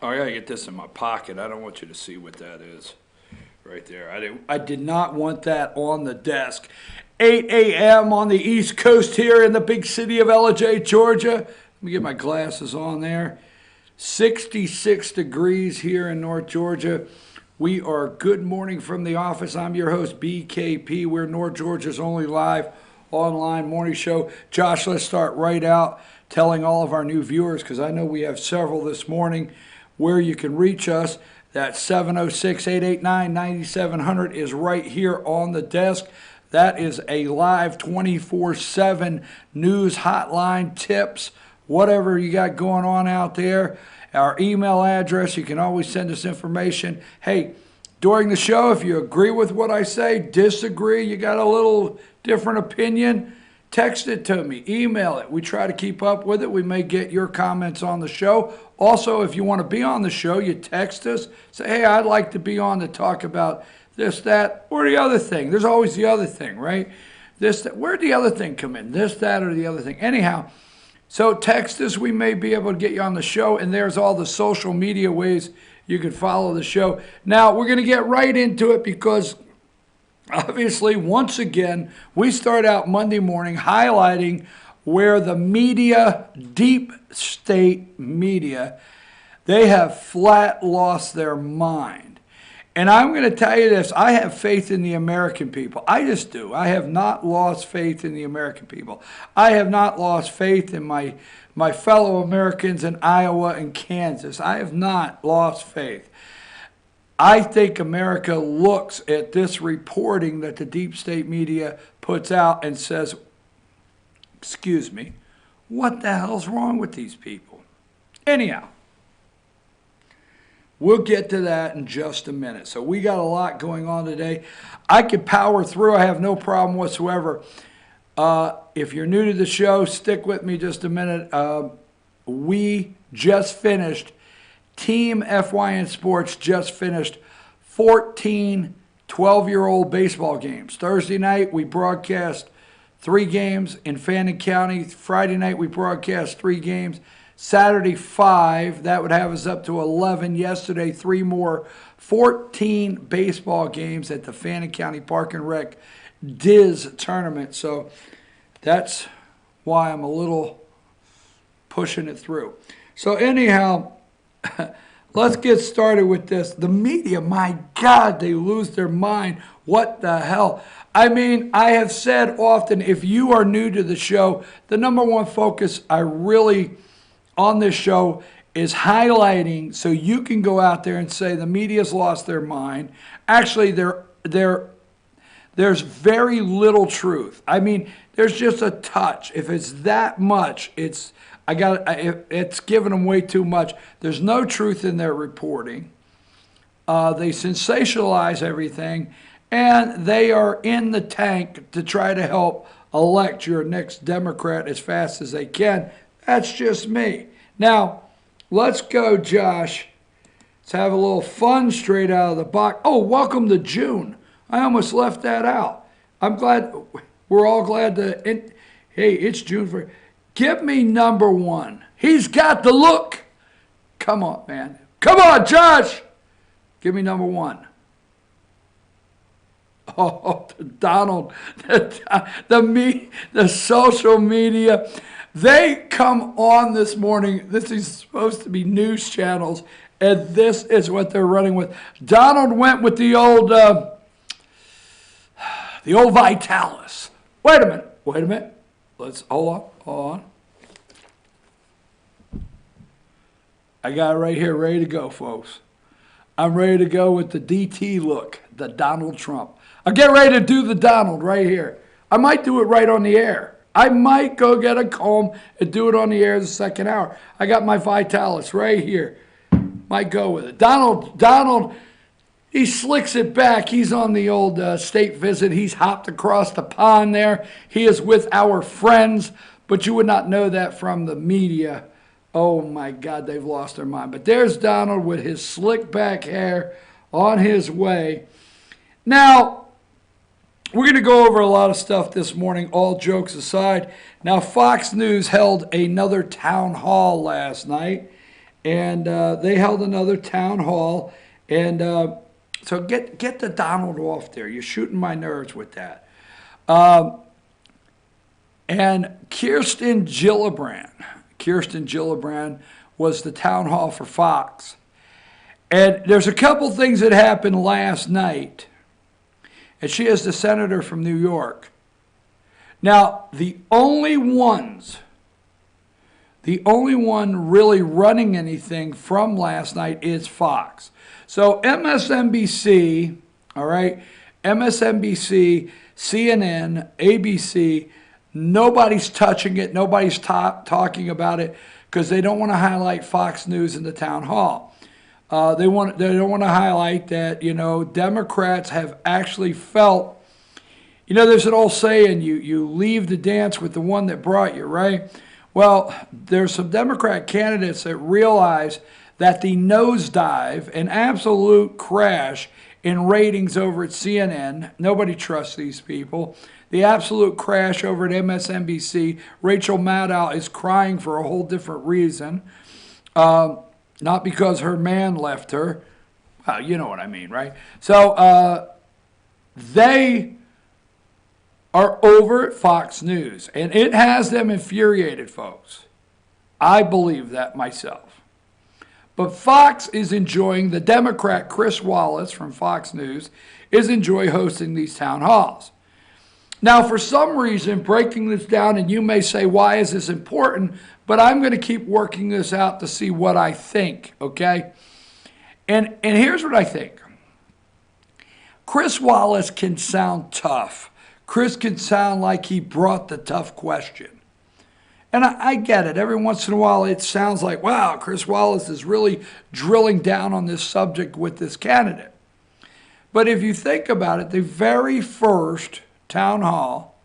Oh, I gotta get this in my pocket. I don't want you to see what that is right there. I did not want that on the desk. 8 a.m. on the East Coast here in the big city of Ellijay, Georgia. Let me get my glasses on there. 66 degrees here in North Georgia. We are Good Morning from the Office. I'm your host, BKP. We're North Georgia's only live online morning show. Josh, let's start right out telling all of our new viewers, because I know we have several this morning, where you can reach us. That 706-889-9700 is right here on the desk. That is a live 24/7 news hotline, tips, whatever you got going on out there. Our email address, you can always send us information. Hey, during the show, if you agree with what I say, disagree, you got a little different opinion, text it to me, email it. We try to keep up with it. We may get your comments on the show. Also, if you want to be on the show, you text us. Say, hey, I'd like to be on to talk about this, that, or the other thing. There's always the other thing, right? This, that. Where'd the other thing come in? This, that, or the other thing. Anyhow, so text us. We may be able to get you on the show. And there's all the social media ways you can follow the show. Now, we're going to get right into it because obviously, once again, we start out Monday morning highlighting where the media, deep state media, they have flat lost their mind. And I'm going to tell you this, I have faith in the American people. I just do. I have not lost faith in the American people. I have not lost faith in my fellow Americans in Iowa and Kansas. I have not lost faith. I think America looks at this reporting that the deep state media puts out and says, excuse me, what the hell's wrong with these people? Anyhow, we'll get to that in just a minute. So we got a lot going on today. I could power through. I have no problem whatsoever. If you're new to the show, stick with me just a minute. We just finished, Team FYN Sports just finished 14 12-year-old baseball games. Thursday night, we broadcast 3 games in Fannin County. Friday night, we broadcast 3 games. Saturday, 5. That would have us up to 11. Yesterday, 3 more. 14 baseball games at the Fannin County Park and Rec DIS tournament. So that's why I'm a little pushing it through. So anyhow, let's get started with this. The media, my God, they lose their mind. What the hell? I mean, I have said often, if you are new to the show, the number one focus I really on this show is highlighting so you can go out there and say the media's lost their mind. Actually, there's very little truth. I mean, there's just a touch. If it's that much, it's giving them way too much. There's no truth in their reporting. They sensationalize everything, and they are in the tank to try to help elect your next Democrat as fast as they can. That's just me. Now, let's go, Josh. Let's have a little fun straight out of the box. Oh, welcome to June. I almost left that out. I'm glad. We're all glad to. Hey, it's June for. Give me number 1. He's got the look. Come on, man. Come on, Josh. Give me number 1. Oh, Donald, the social media, they come on this morning. This is supposed to be news channels, and this is what they're running with. Donald went with the old Vitalis. Wait a minute. Let's hold on. I got it right here, ready to go, folks. I'm ready to go with the DT look, the Donald Trump. I'll get ready to do the Donald right here. I might do it right on the air. I might go get a comb and do it on the air the second hour. I got my Vitalis right here. Might go with it. Donald, he slicks it back. He's on the old state visit. He's hopped across the pond there. He is with our friends, but you would not know that from the media. Oh, my God, they've lost their mind. But there's Donald with his slick back hair on his way. Now, we're going to go over a lot of stuff this morning, all jokes aside. Now, Fox News held another town hall last night, and they held another town hall. And so get the Donald off there. You're shooting my nerves with that. And Kirsten Gillibrand was the town hall for Fox. And there's a couple things that happened last night. And she is the senator from New York. Now, the only one really running anything from last night is Fox. So MSNBC, all right, MSNBC, CNN, ABC, nobody's touching it. Nobody's talking about it because they don't want to highlight Fox News in the town hall. They don't want to highlight that, Democrats have actually felt, there's an old saying, you leave the dance with the one that brought you, right? Well, there's some Democrat candidates that realize that the nosedive, an absolute crash in ratings over at CNN, nobody trusts these people. The absolute crash over at MSNBC, Rachel Maddow is crying for a whole different reason. Not because her man left her. Well, you know what I mean, right? So they are over at Fox News, and it has them infuriated, folks. I believe that myself. But Fox is enjoying, the Democrat Chris Wallace from Fox News is enjoying hosting these town halls. Now, for some reason, breaking this down, and you may say, why is this important? But I'm going to keep working this out to see what I think, okay? And here's what I think. Chris Wallace can sound tough. Chris can sound like he brought the tough question. And I get it. Every once in a while, it sounds like, wow, Chris Wallace is really drilling down on this subject with this candidate. But if you think about it, the very first town hall,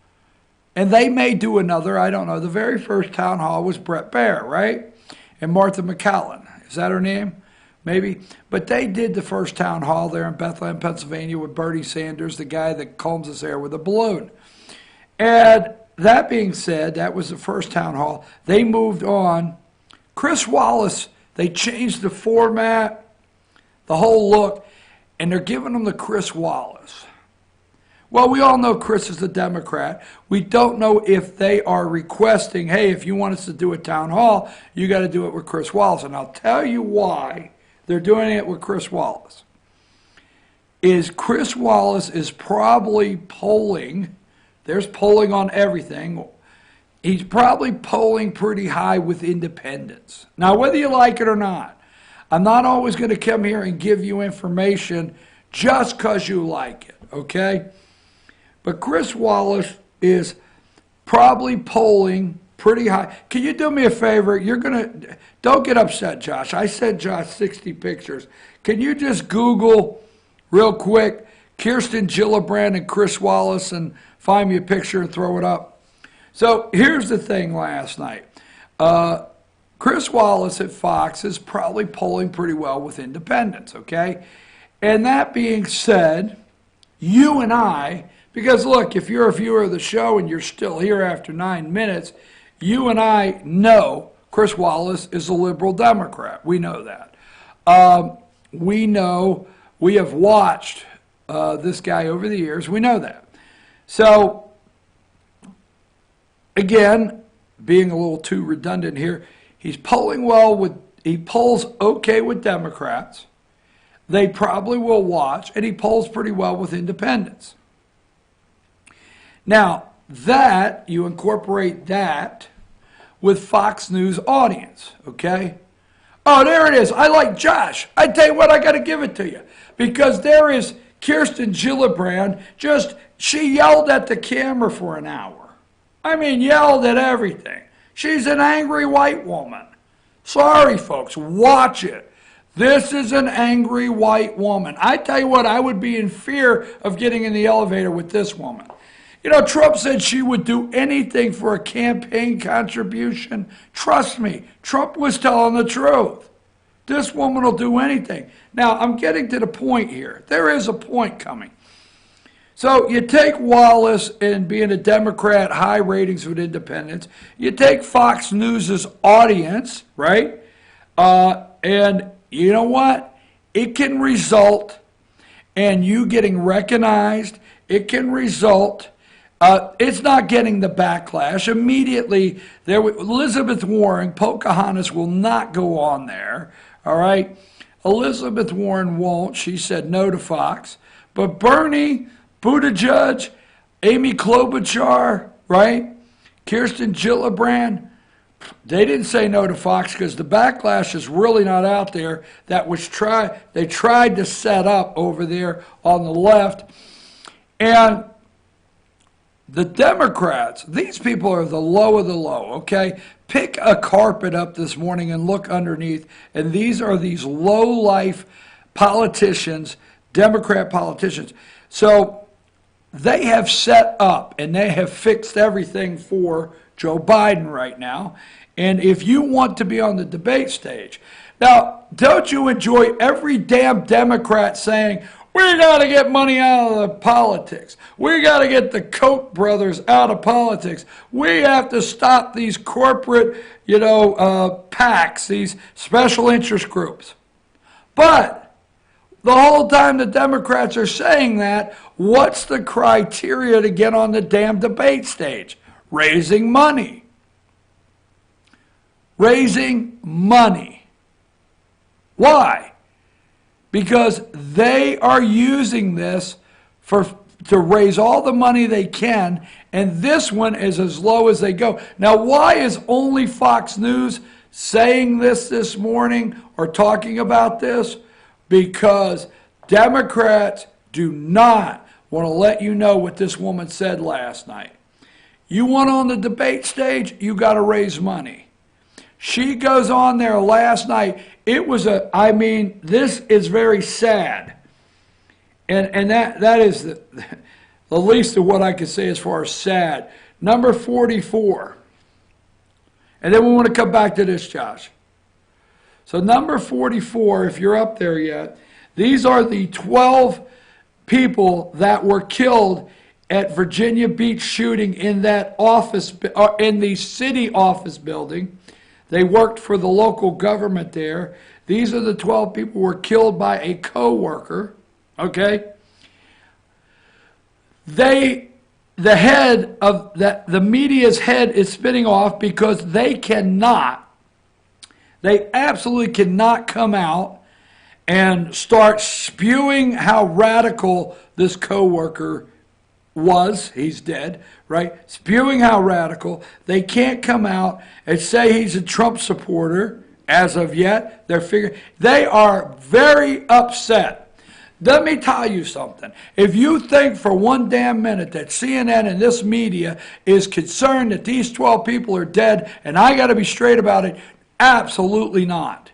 and they may do another, I don't know, the very first town hall was Bret Baier, right? And Martha McCallum. Is that her name? Maybe. But they did the first town hall there in Bethlehem, Pennsylvania with Bernie Sanders, the guy that combs his hair with a balloon. And that being said, that was the first town hall. They moved on. Chris Wallace, they changed the format, the whole look, and they're giving him the Chris Wallace. Well, we all know Chris is a Democrat. We don't know if they are requesting, hey, if you want us to do a town hall, you got to do it with Chris Wallace. And I'll tell you why they're doing it with Chris Wallace. Chris Wallace is probably polling, there's polling on everything, he's probably polling pretty high with independents. Now, whether you like it or not, I'm not always going to come here and give you information just because you like it, okay? But Chris Wallace is probably polling pretty high. Can you do me a favor? Don't get upset, Josh. I sent Josh 60 pictures. Can you just Google real quick Kirsten Gillibrand and Chris Wallace and find me a picture and throw it up? So here's the thing last night. Chris Wallace at Fox is probably polling pretty well with independents, okay? And that being said, you and I, because look, if you're a viewer of the show and you're still here after 9 minutes, you and I know Chris Wallace is a liberal Democrat. We know that. We know, we have watched this guy over the years. We know that. So, again, being a little too redundant here, he's polling well he polls okay with Democrats. They probably will watch, and he polls pretty well with independents. Now, you incorporate that with Fox News audience, okay? Oh, there it is. I like Josh. I tell you what, I got to give it to you. Because there is Kirsten Gillibrand, she yelled at the camera for an hour. I mean, yelled at everything. She's an angry white woman. Sorry, folks, watch it. This is an angry white woman. I tell you what, I would be in fear of getting in the elevator with this woman. You know, Trump said she would do anything for a campaign contribution. Trust me, Trump was telling the truth. This woman will do anything. Now, I'm getting to the point here. There is a point coming. So you take Wallace and being a Democrat, high ratings with independents. You take Fox News' audience, right? And you know what? It can result in you getting recognized. It can result, it's not getting the backlash. Immediately, Elizabeth Warren, Pocahontas will not go on there, all right? Elizabeth Warren won't. She said no to Fox. But Bernie, Buttigieg, Amy Klobuchar, right? Kirsten Gillibrand, they didn't say no to Fox because the backlash is really not out there. That was they tried to set up over there on the left. And the Democrats, these people are the low of the low, okay? Pick a carpet up this morning and look underneath, and these are these low-life politicians, Democrat politicians. So they have set up and they have fixed everything for Joe Biden right now. And if you want to be on the debate stage, now, don't you enjoy every damn Democrat saying, we got to get money out of the politics. We got to get the Koch brothers out of politics. We have to stop these corporate, PACs, these special interest groups. But the whole time the Democrats are saying that, what's the criteria to get on the damn debate stage? Raising money. Raising money. Why? Because they are using this to raise all the money they can, and this one is as low as they go. Now, why is only Fox News saying this morning or talking about this? Because Democrats do not want to let you know what this woman said last night. You want on the debate stage, you got to raise money. She goes on there last night. It was this is very sad. And that is the least of what I can say as far as sad. Number 44. And then we want to come back to this, Josh. So number 44, if you're up there yet, these are the 12 people that were killed at Virginia Beach shooting in that office, in the city office building. They worked for the local government there. These are the 12 people who were killed by a co-worker, okay? The head of the media's head is spinning off because they absolutely cannot come out and start spewing how radical this co-worker was. He's dead, right? Spewing how radical. They can't come out and say he's a Trump supporter as of yet. They are very upset. Let me tell you something. If you think for one damn minute that CNN and this media is concerned that these 12 people are dead, and I got to be straight about it, absolutely not.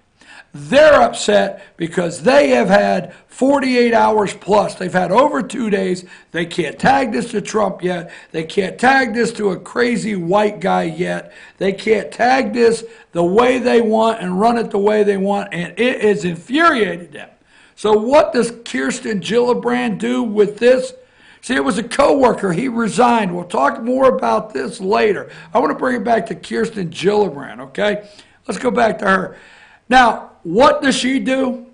They're upset because they have had 48 hours plus. They've had over 2 days. They can't tag this to Trump yet. They can't tag this to a crazy white guy yet. They can't tag this the way they want and run it the way they want, and it has infuriated them. So what does Kirsten Gillibrand do with this? See, it was a co-worker. He resigned. We'll talk more about this later. I want to bring it back to Kirsten Gillibrand, okay? Let's go back to her. Now, what does she do?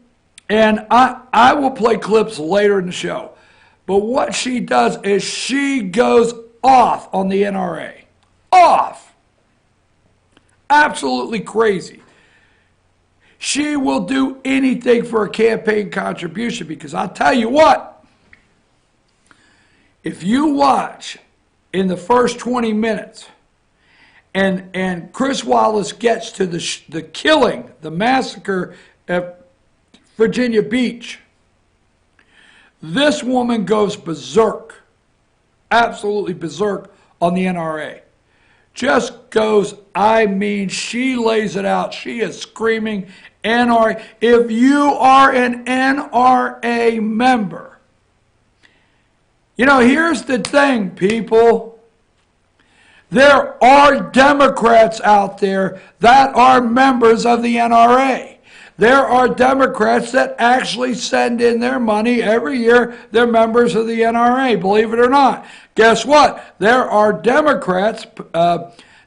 And I will play clips later in the show. But what she does is she goes off on the NRA. Off. Absolutely crazy. She will do anything for a campaign contribution because I'll tell you what, if you watch in the first 20 minutes and Chris Wallace gets to the killing, the massacre at Virginia Beach, this woman goes berserk, absolutely berserk on the NRA. Just goes, she lays it out. She is screaming NRA. If you are an NRA member, here's the thing, people. There are Democrats out there that are members of the NRA. There are Democrats that actually send in their money every year. They're members of the NRA, believe it or not. Guess what? There are Democrats,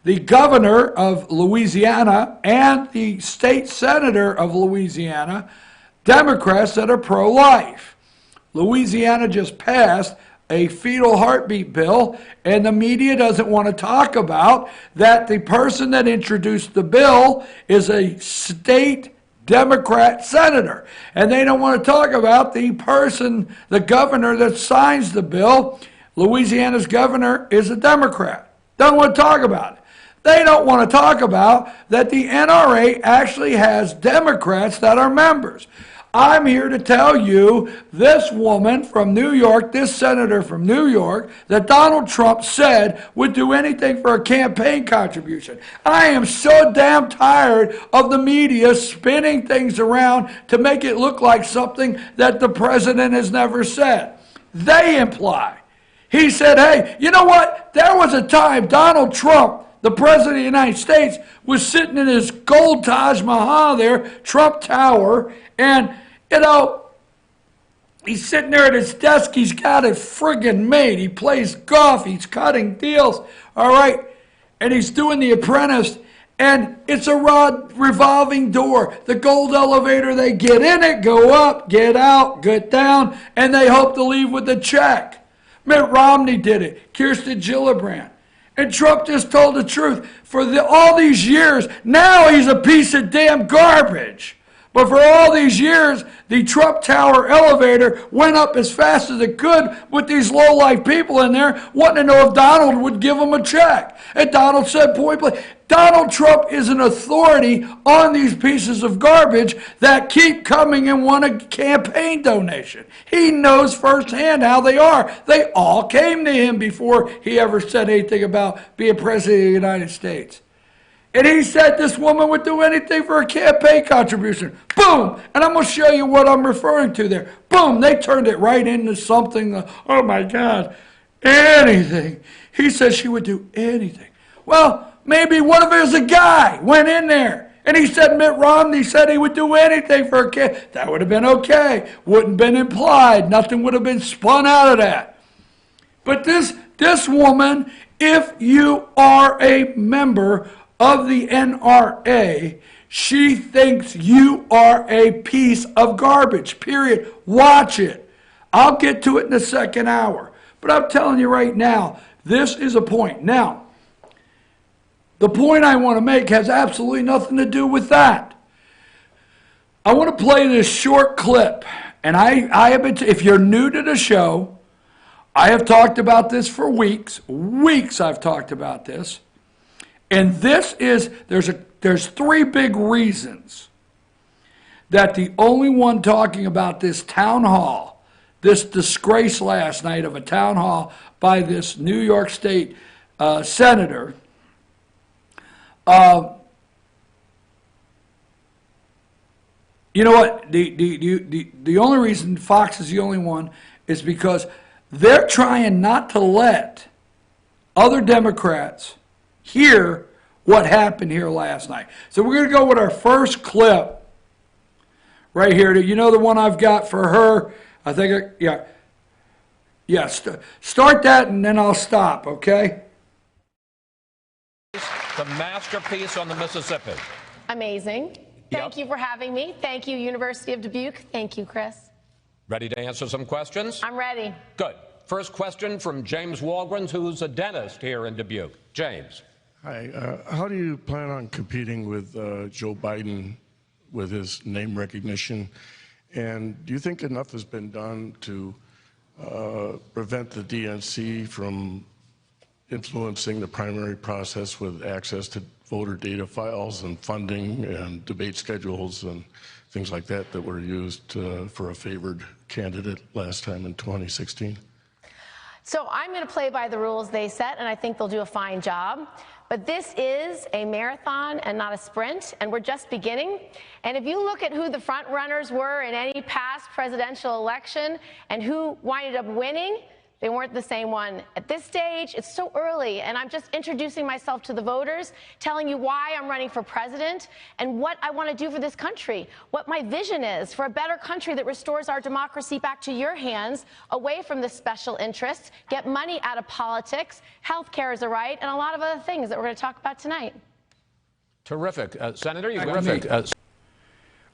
the governor of Louisiana and the state senator of Louisiana, Democrats that are pro-life. Louisiana just passed a fetal heartbeat bill, and the media doesn't want to talk about that the person that introduced the bill is a state Democrat senator. And they don't want to talk about the person, the governor that signs the bill. Louisiana's governor is a Democrat. Don't want to talk about it. They don't want to talk about that the NRA actually has Democrats that are members. I'm here to tell you, this woman from New York, this senator from New York, that Donald Trump said would do anything for a campaign contribution. I am so damn tired of the media spinning things around to make it look like something that the president has never said. They imply. He said, hey, you know what? There was a time Donald Trump, the president of the United States, was sitting in his gold Taj Mahal there, Trump Tower, and, you know, he's sitting there at his desk. He's got it friggin' made. He plays golf. He's cutting deals, all right? And he's doing The Apprentice, and it's a revolving door. The gold elevator, they get in it, go up, get out, get down, and they hope to leave with a check. Mitt Romney did it. Kirsten Gillibrand. And Trump just told the truth. For all these years, now he's a piece of damn garbage. But for all these years, the Trump Tower elevator went up as fast as it could with these low-life people in there wanting to know if Donald would give them a check. And Donald said point blank, Donald Trump is an authority on these pieces of garbage that keep coming and want a campaign donation. He knows firsthand how they are. They all came to him before he ever said anything about being president of the United States. And he said this woman would do anything for a campaign contribution. Boom! And I'm going to show you what I'm referring to there. Boom! They turned it right into something, oh my God, anything. He said she would do anything. Well, maybe what if there's a guy went in there and he said Mitt Romney said he would do anything for a campaign? That would have been okay. Wouldn't have been implied. Nothing would have been spun out of that. But this woman, if you are a member of the NRA, she thinks you are a piece of garbage, period. Watch it. I'll get to it in the second hour. But I'm telling you right now, this is a point. Now, the point I want to make has absolutely nothing to do with that. I want to play this short clip. And I have been, if you're new to the show, I have talked about this for weeks. Weeks I've talked about this. And this is, there's three big reasons that the only one talking about this town hall, this disgrace last night of a town hall by this New York State senator, you know what, the only reason Fox is the only one is because they're trying not to let other Democrats hear what happened here last night. So we're going to go with our first clip right here. You know the one I've got for her? I think, yeah. Start that and then I'll stop, okay? The masterpiece on the Mississippi. Amazing. Thank you for having me. Thank you, University of Dubuque. Thank you, Chris. Ready to answer some questions? I'm ready. Good. First question from James Walgreens, who's a dentist here in Dubuque. James. Hi. How do you plan on competing with Joe Biden with his name recognition? And do you think enough has been done to prevent the DNC from influencing the primary process with access to voter data files and funding and debate schedules and things like that that were used for a favored candidate last time in 2016? So I'm going to play by the rules they set, and I think they'll do a fine job. But this is a marathon and not a sprint, and we're just beginning. And if you look at who the front runners were in any past presidential election and who winded up winning, They weren't the same one at this stage. It's so early, and I'm just introducing myself to the voters, telling you why I'm running for president and what I want to do for this country, what my vision is for a better country that restores our democracy back to your hands, away from the special interests, get money out of politics, health care is a right, and a lot of other things that we're going to talk about tonight. Terrific. Senator, you Terrific. got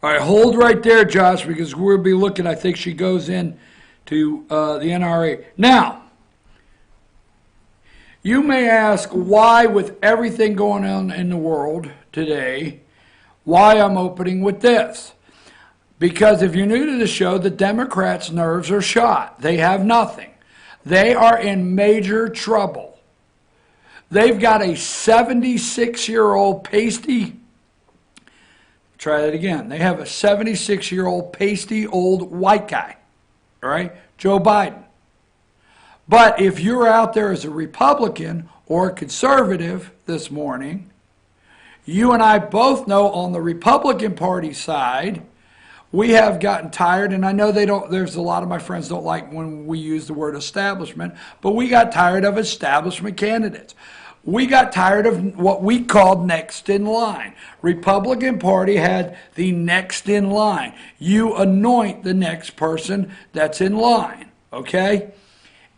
All right, hold right there, Josh, because we'll be looking. I think she goes in to the NRA. Now, you may ask why, with everything going on in the world today, why I'm opening with this. Because if you're new to the show, the Democrats' nerves are shot. They have nothing. They are in major trouble. They've got a 76-year-old pasty. Try that again. They have a 76-year-old pasty old white guy. All right, Joe Biden. But if you're out there as a Republican or a conservative this morning, you and I both know on the Republican Party side, we have gotten tired, and I know there's a lot of my friends don't like when we use the word establishment, but we got tired of establishment candidates. We got tired of what we called next in line. Republican Party had the next in line. You anoint the next person that's in line, okay?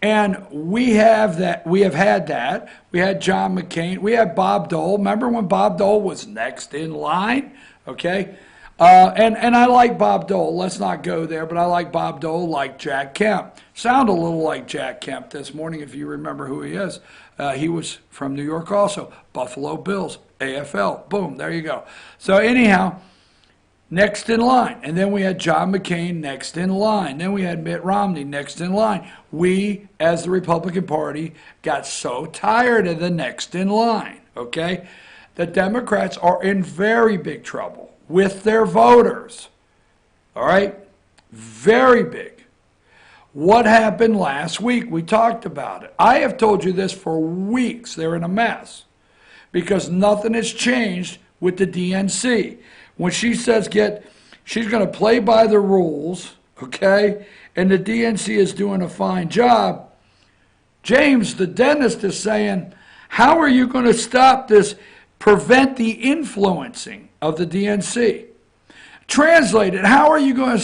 And we have that. We have had that. We had John McCain. We had Bob Dole. Remember when Bob Dole was next in line, okay? And I like Bob Dole. Let's not go there, but I like Bob Dole like Jack Kemp. Sound a little like Jack Kemp this morning if you remember who he is. He was from New York also. Buffalo Bills, AFL. Boom, there you go. So anyhow, next in line. And then we had John McCain next in line. Then we had Mitt Romney next in line. We, as the Republican Party, got so tired of the next in line, okay? The Democrats are in very big trouble with their voters, all right? Very big. What happened last week? We talked about it. I have told you this for weeks. They're in a mess because nothing has changed with the DNC. When she says she's going to play by the rules, okay, and the DNC is doing a fine job, James, the dentist, is saying, how are you going to stop this, prevent the influencing of the DNC? Translated, how are you going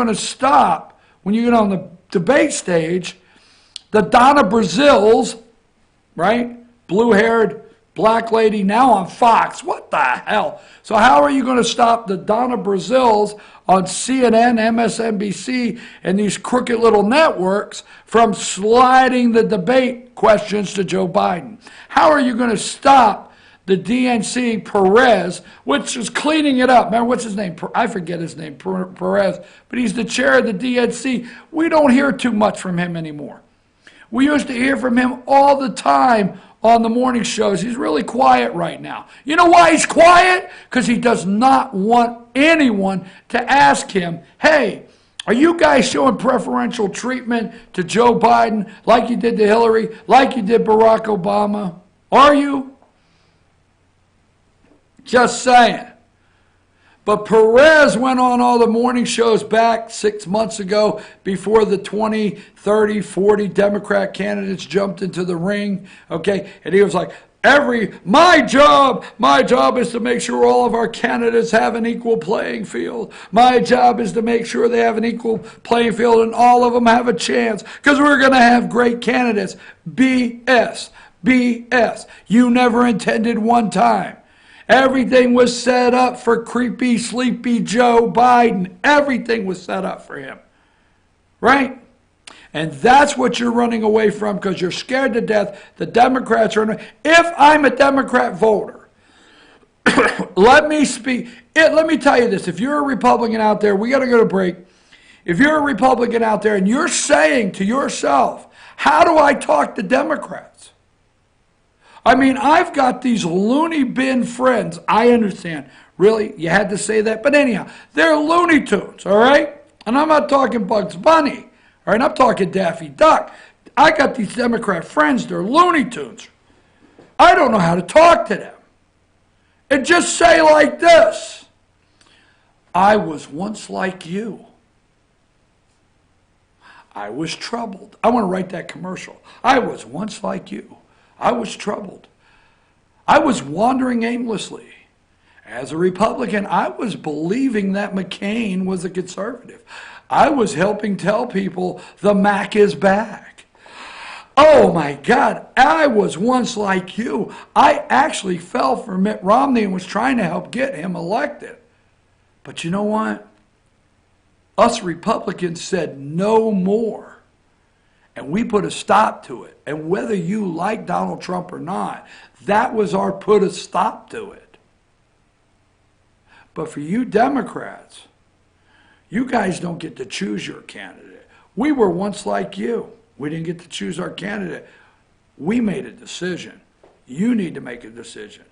to stop, when you get on the debate stage, the Donna Brazils, right? Blue-haired black lady now on Fox. What the hell? So how are you going to stop the Donna Brazils on CNN, MSNBC, and these crooked little networks from sliding the debate questions to Joe Biden? How are you going to stop the DNC Perez, which is cleaning it up? Man, what's his name? I forget his name, Perez, but he's the chair of the DNC. We don't hear too much from him anymore. We used to hear from him all the time on the morning shows. He's really quiet right now. You know why he's quiet? Because he does not want anyone to ask him, hey, are you guys showing preferential treatment to Joe Biden like you did to Hillary, like you did Barack Obama? Are you? Just saying. But Perez went on all the morning shows back 6 months ago before the 20, 30, 40 Democrat candidates jumped into the ring, okay? And he was like, my job is to make sure all of our candidates have an equal playing field. My job is to make sure they have an equal playing field and all of them have a chance because we're going to have great candidates. BS. BS. You never intended one time. Everything was set up for creepy, sleepy Joe Biden. Everything was set up for him. Right? And that's what you're running away from because you're scared to death. The Democrats are... If I'm a Democrat voter, let me tell you this. If you're a Republican out there, we got to go to break. If you're a Republican out there and you're saying to yourself, how do I talk to Democrats? I mean, I've got these loony bin friends. I understand. Really, you had to say that. But anyhow, they're Looney Tunes, all right? And I'm not talking Bugs Bunny, all right? I'm talking Daffy Duck. I got these Democrat friends. They're Looney Tunes. I don't know how to talk to them. And just say like this, I was once like you. I was troubled. I want to write that commercial. I was once like you. I was troubled. I was wandering aimlessly. As a Republican, I was believing that McCain was a conservative. I was helping tell people the Mac is back. Oh my God, I was once like you. I actually fell for Mitt Romney and was trying to help get him elected. But you know what? Us Republicans said no more. And we put a stop to it. And whether you like Donald Trump or not, that was our put a stop to it. But for you Democrats, you guys don't get to choose your candidate. We were once like you. We didn't get to choose our candidate. We made a decision. You need to make a decision.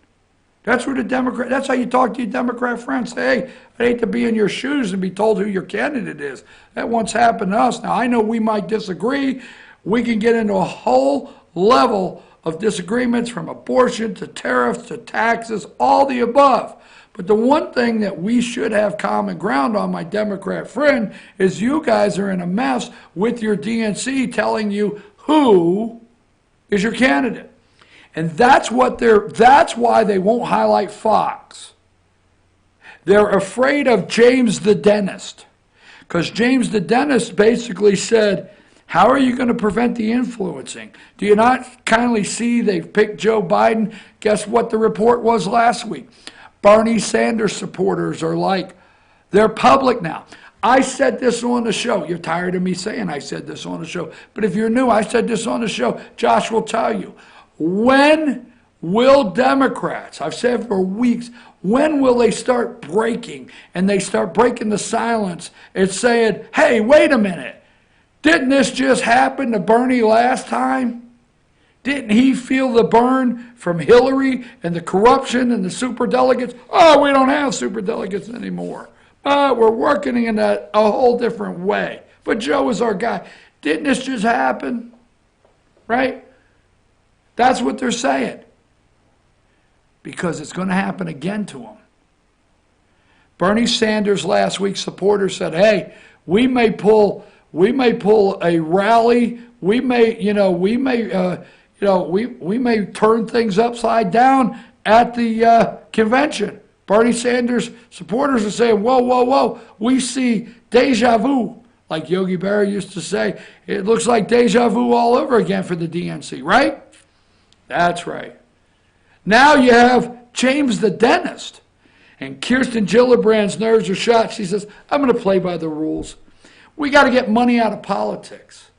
That's what that's how you talk to your Democrat friends. Say, hey, I hate to be in your shoes and be told who your candidate is. That once happened to us. Now, I know we might disagree. We can get into a whole level of disagreements from abortion to tariffs to taxes, all the above. But the one thing that we should have common ground on, my Democrat friend, is you guys are in a mess with your DNC telling you who is your candidate. And that's why they won't highlight Fox. They're afraid of James the dentist. Because James the dentist basically said, how are you going to prevent the influencing? Do you not kindly see they've picked Joe Biden? Guess what the report was last week? Bernie Sanders supporters are like, they're public now. I said this on the show. You're tired of me saying I said this on the show. But if you're new, I said this on the show. Josh will tell you. When will Democrats, I've said for weeks, when will they start breaking? And they start breaking the silence and saying, hey, wait a minute. Didn't this just happen to Bernie last time? Didn't he feel the burn from Hillary and the corruption and the superdelegates? Oh, we don't have superdelegates anymore. We're working in a whole different way. But Joe is our guy. Didn't this just happen? Right? That's what they're saying. Because it's going to happen again to them. Bernie Sanders last week's supporters said, hey, we may pull a rally. We may turn things upside down at the convention. Bernie Sanders supporters are saying, whoa, whoa, whoa, we see deja vu. Like Yogi Berra used to say, it looks like deja vu all over again for the DNC, right? That's right. Now you have James the dentist. And Kirsten Gillibrand's nerves are shot. She says, I'm going to play by the rules. We got to get money out of politics.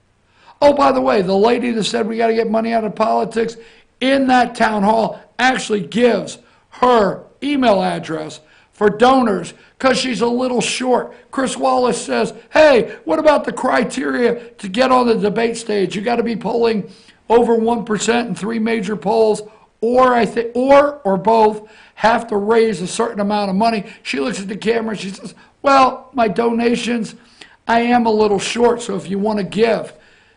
Oh, by the way, the lady that said we got to get money out of politics in that town hall actually gives her email address for donors because she's a little short. Chris Wallace says, hey, what about the criteria to get on the debate stage? You got to be polling over 1% in 3 major polls, or both have to raise a certain amount of money. She looks at the camera and she says, well, my donations, I am a little short, so if you want to give.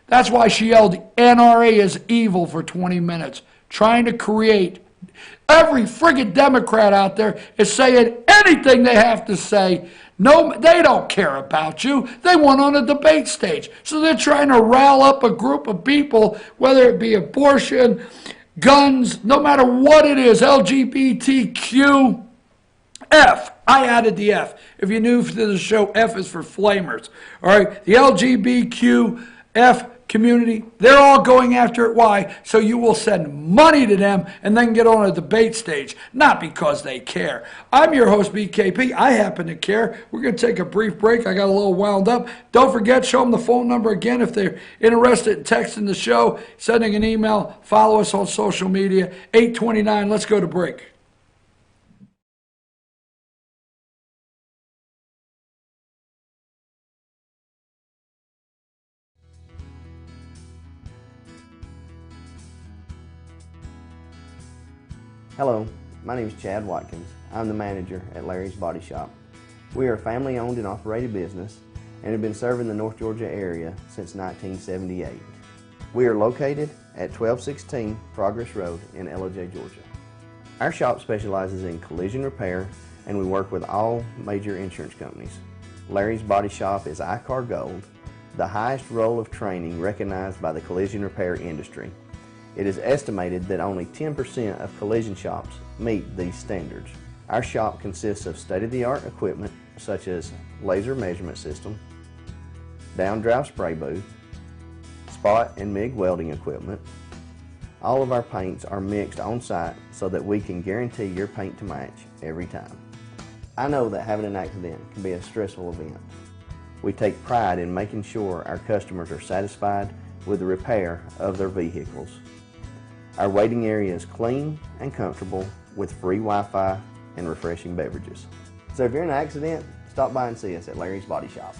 That's why she yelled, NRA is evil for 20 minutes, trying to create. Every friggin' Democrat out there is saying anything they have to say. No, they don't care about you. They want on a debate stage. So they're trying to rile up a group of people, whether it be abortion, guns, no matter what it is, LGBTQ, F. I added the F. If you're new to the show, F is for flamers. All right, the LGBTQF community, they're all going after it. Why? So you will send money to them and then get on a debate stage, not because they care. I'm your host, BKP. I happen to care. We're going to take a brief break. I got a little wound up. Don't forget, show them the phone number again if they're interested in texting the show, sending an email, follow us on social media, 829. Let's go to break. Hello, my name is Chad Watkins. I'm the manager at Larry's Body Shop. We are a family-owned and operated business and have been serving the North Georgia area since 1978. We are located at 1216 Progress Road in LOJ, Georgia. Our shop specializes in collision repair and we work with all major insurance companies. Larry's Body Shop is ICAR Gold, the highest role of training recognized by the collision repair industry. It is estimated that only 10% of collision shops meet these standards. Our shop consists of state-of-the-art equipment such as laser measurement system, down-drive spray booth, spot and MIG welding equipment. All of our paints are mixed on site so that we can guarantee your paint to match every time. I know that having an accident can be a stressful event. We take pride in making sure our customers are satisfied with the repair of their vehicles. Our waiting area is clean and comfortable with free Wi-Fi and refreshing beverages. So if you're in an accident, stop by and see us at Larry's Body Shop.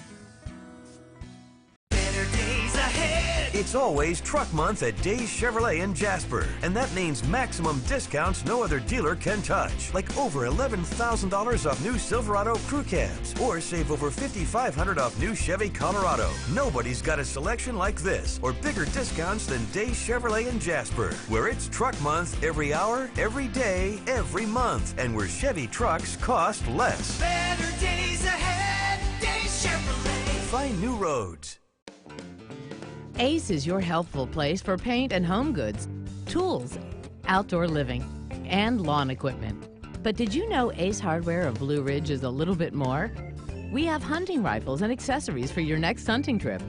It's always Truck Month at Days Chevrolet in Jasper, and that means maximum discounts no other dealer can touch. Like over $11,000 off new Silverado crew cabs, or save over $5,500 off new Chevy Colorado. Nobody's got a selection like this, or bigger discounts than Days Chevrolet in Jasper, where it's Truck Month every hour, every day, every month, and where Chevy trucks cost less. Better days ahead, Days Chevrolet. Find new roads. Ace is your healthful place for paint and home goods, tools, outdoor living, and lawn equipment. But did you know Ace Hardware of Blue Ridge is a little bit more? We have hunting rifles and accessories for your next hunting trip.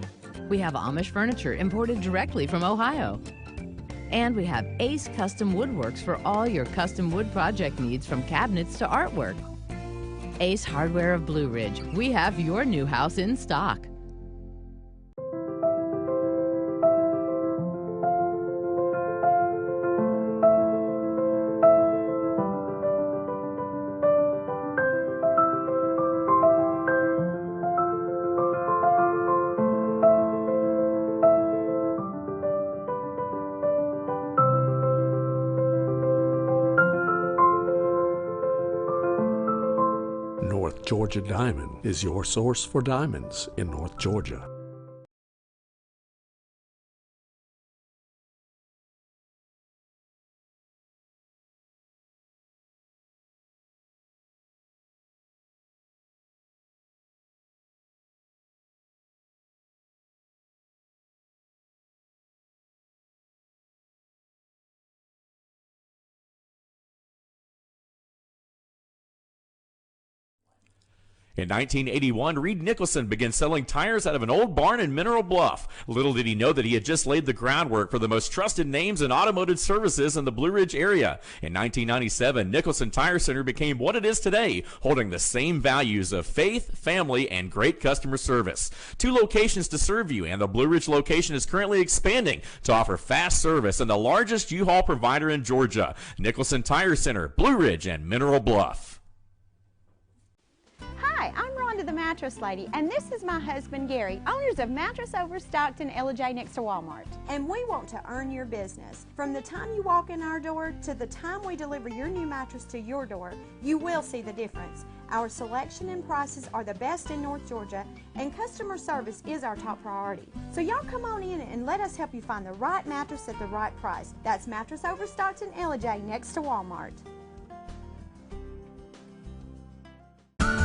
We have Amish furniture imported directly from Ohio. And we have Ace Custom Woodworks for all your custom wood project needs, from cabinets to artwork. Ace Hardware of Blue Ridge. We have your new house in stock. North Georgia Diamond is your source for diamonds in North Georgia. In 1981, Reed Nicholson began selling tires out of an old barn in Mineral Bluff. Little did he know that he had just laid the groundwork for the most trusted names in automotive services in the Blue Ridge area. In 1997, Nicholson Tire Center became what it is today, holding the same values of faith, family, and great customer service. 2 locations to serve you, and the Blue Ridge location is currently expanding to offer fast service and the largest U-Haul provider in Georgia. Nicholson Tire Center, Blue Ridge, and Mineral Bluff. Hi, I'm Rhonda the Mattress Lady, and this is my husband Gary, owners of Mattress Overstocked in Ella-J next to Walmart. And we want to earn your business. From the time you walk in our door to the time we deliver your new mattress to your door, you will see the difference. Our selection and prices are the best in North Georgia, and customer service is our top priority. So y'all come on in and let us help you find the right mattress at the right price. That's Mattress Overstocked in Ella-J next to Walmart.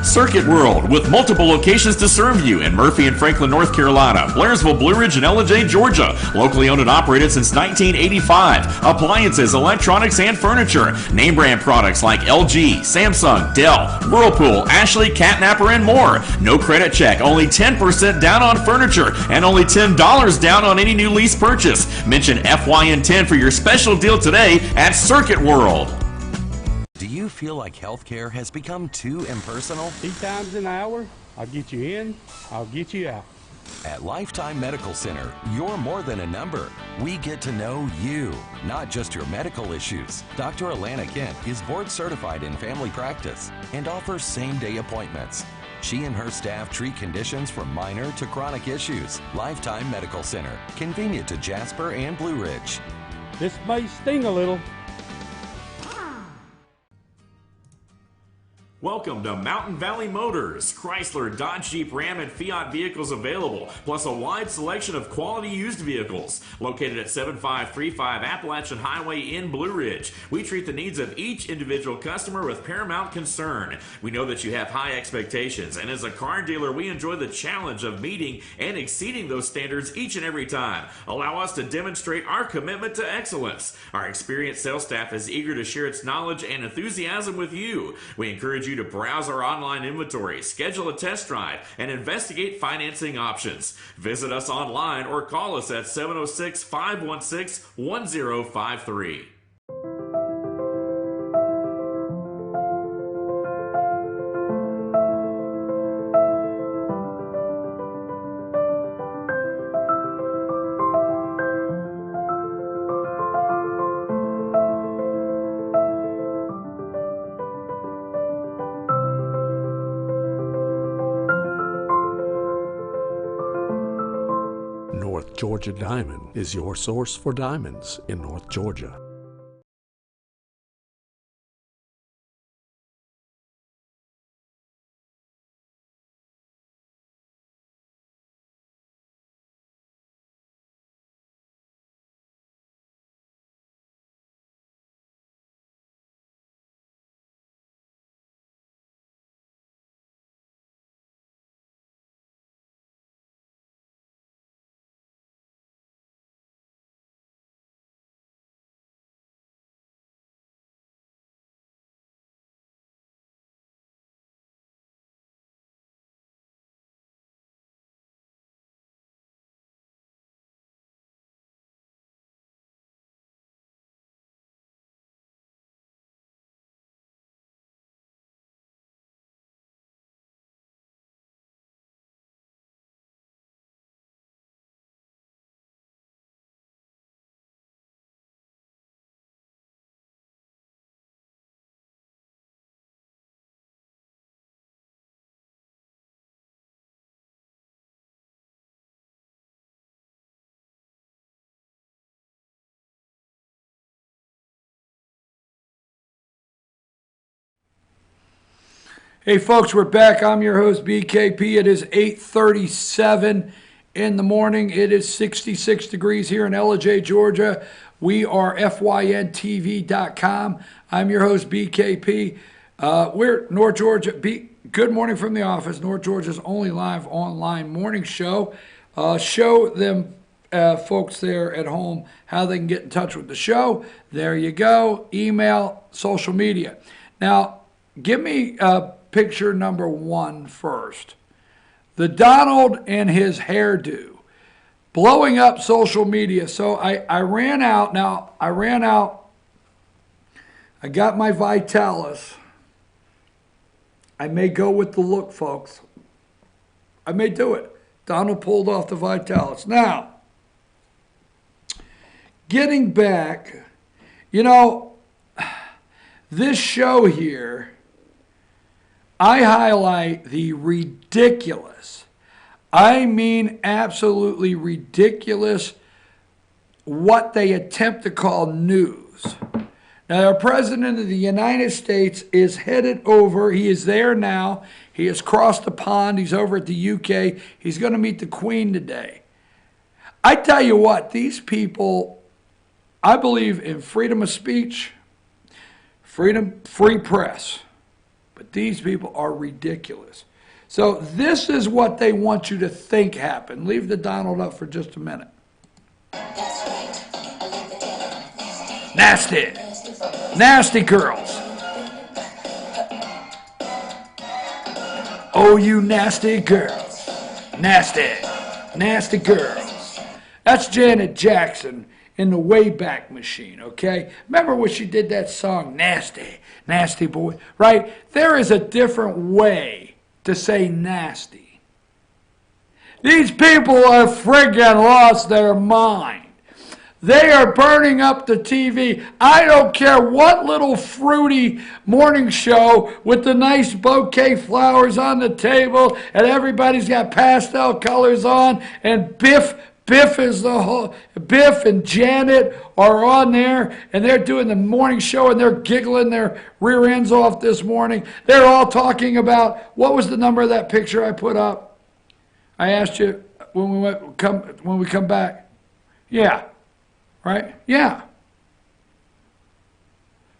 Circuit World, with multiple locations to serve you in Murphy and Franklin, North Carolina, Blairsville, Blue Ridge, and Ella-J, Georgia. Locally owned and operated since 1985. Appliances, electronics, and furniture. Name brand products like LG, Samsung, Dell, Whirlpool, Ashley, Catnapper, and more. No credit check, only 10% down on furniture, and only $10 down on any new lease purchase. Mention FYN10 for your special deal today at Circuit World. Do you feel like healthcare has become too impersonal? 3 times an hour, I'll get you in, I'll get you out. At Lifetime Medical Center, you're more than a number. We get to know you, not just your medical issues. Dr. Alana Kent is board certified in family practice and offers same-day appointments. She and her staff treat conditions from minor to chronic issues. Lifetime Medical Center, convenient to Jasper and Blue Ridge. This may sting a little. Welcome to Mountain Valley Motors. Chrysler, Dodge, Jeep, Ram, and Fiat vehicles available, plus a wide selection of quality used vehicles. Located at 7535 Appalachian Highway in Blue Ridge, we treat the needs of each individual customer with paramount concern. We know that you have high expectations, and as a car dealer, we enjoy the challenge of meeting and exceeding those standards each and every time. Allow us to demonstrate our commitment to excellence. Our experienced sales staff is eager to share its knowledge and enthusiasm with you. We encourage you to browse our online inventory, schedule a test drive, and investigate financing options. Visit us online or call us at 706-516-1053. North Georgia Diamond is your source for diamonds in North Georgia. Hey folks, we're back. I'm your host BKP. It is 8:37 in the morning. It is 66 degrees here in Ellijay, Georgia. We are FYNTV.com. I'm your host BKP. We're North Georgia. Good morning from the office. North Georgia's only live online morning show. Show them folks there at home how they can get in touch with the show. There you go. Email, social media. Now, give me picture number one first. The Donald and his hairdo blowing up social media. So I ran out. I got my Vitalis. I may go with the look, folks. I may do it. Donald pulled off the Vitalis. Now, getting back, this show here, I highlight the ridiculous, I mean absolutely ridiculous, what they attempt to call news. Now, our President of the United States is headed over. He is there now. He has crossed the pond. He's over at the UK. He's going to meet the Queen today. I tell you what, these people, I believe in freedom of speech, free press. But these people are ridiculous. So this is what they want you to think happened. Leave the Donald up for just a minute. Nasty. Nasty girls. Oh, you nasty girls. Nasty. Nasty girls. That's Janet Jackson in the Wayback Machine, okay? Remember when she did that song, Nasty, Nasty Boy, right? There is a different way to say nasty. These people are friggin' lost their mind. They are burning up the TV. I don't care what little fruity morning show with the nice bouquet flowers on the table and everybody's got pastel colors on and Biff Biff and Janet are on there, and they're doing the morning show, and they're giggling their rear ends off this morning. They're all talking about, what was the number of that picture I put up? I asked you when we come back. Yeah, right? Yeah.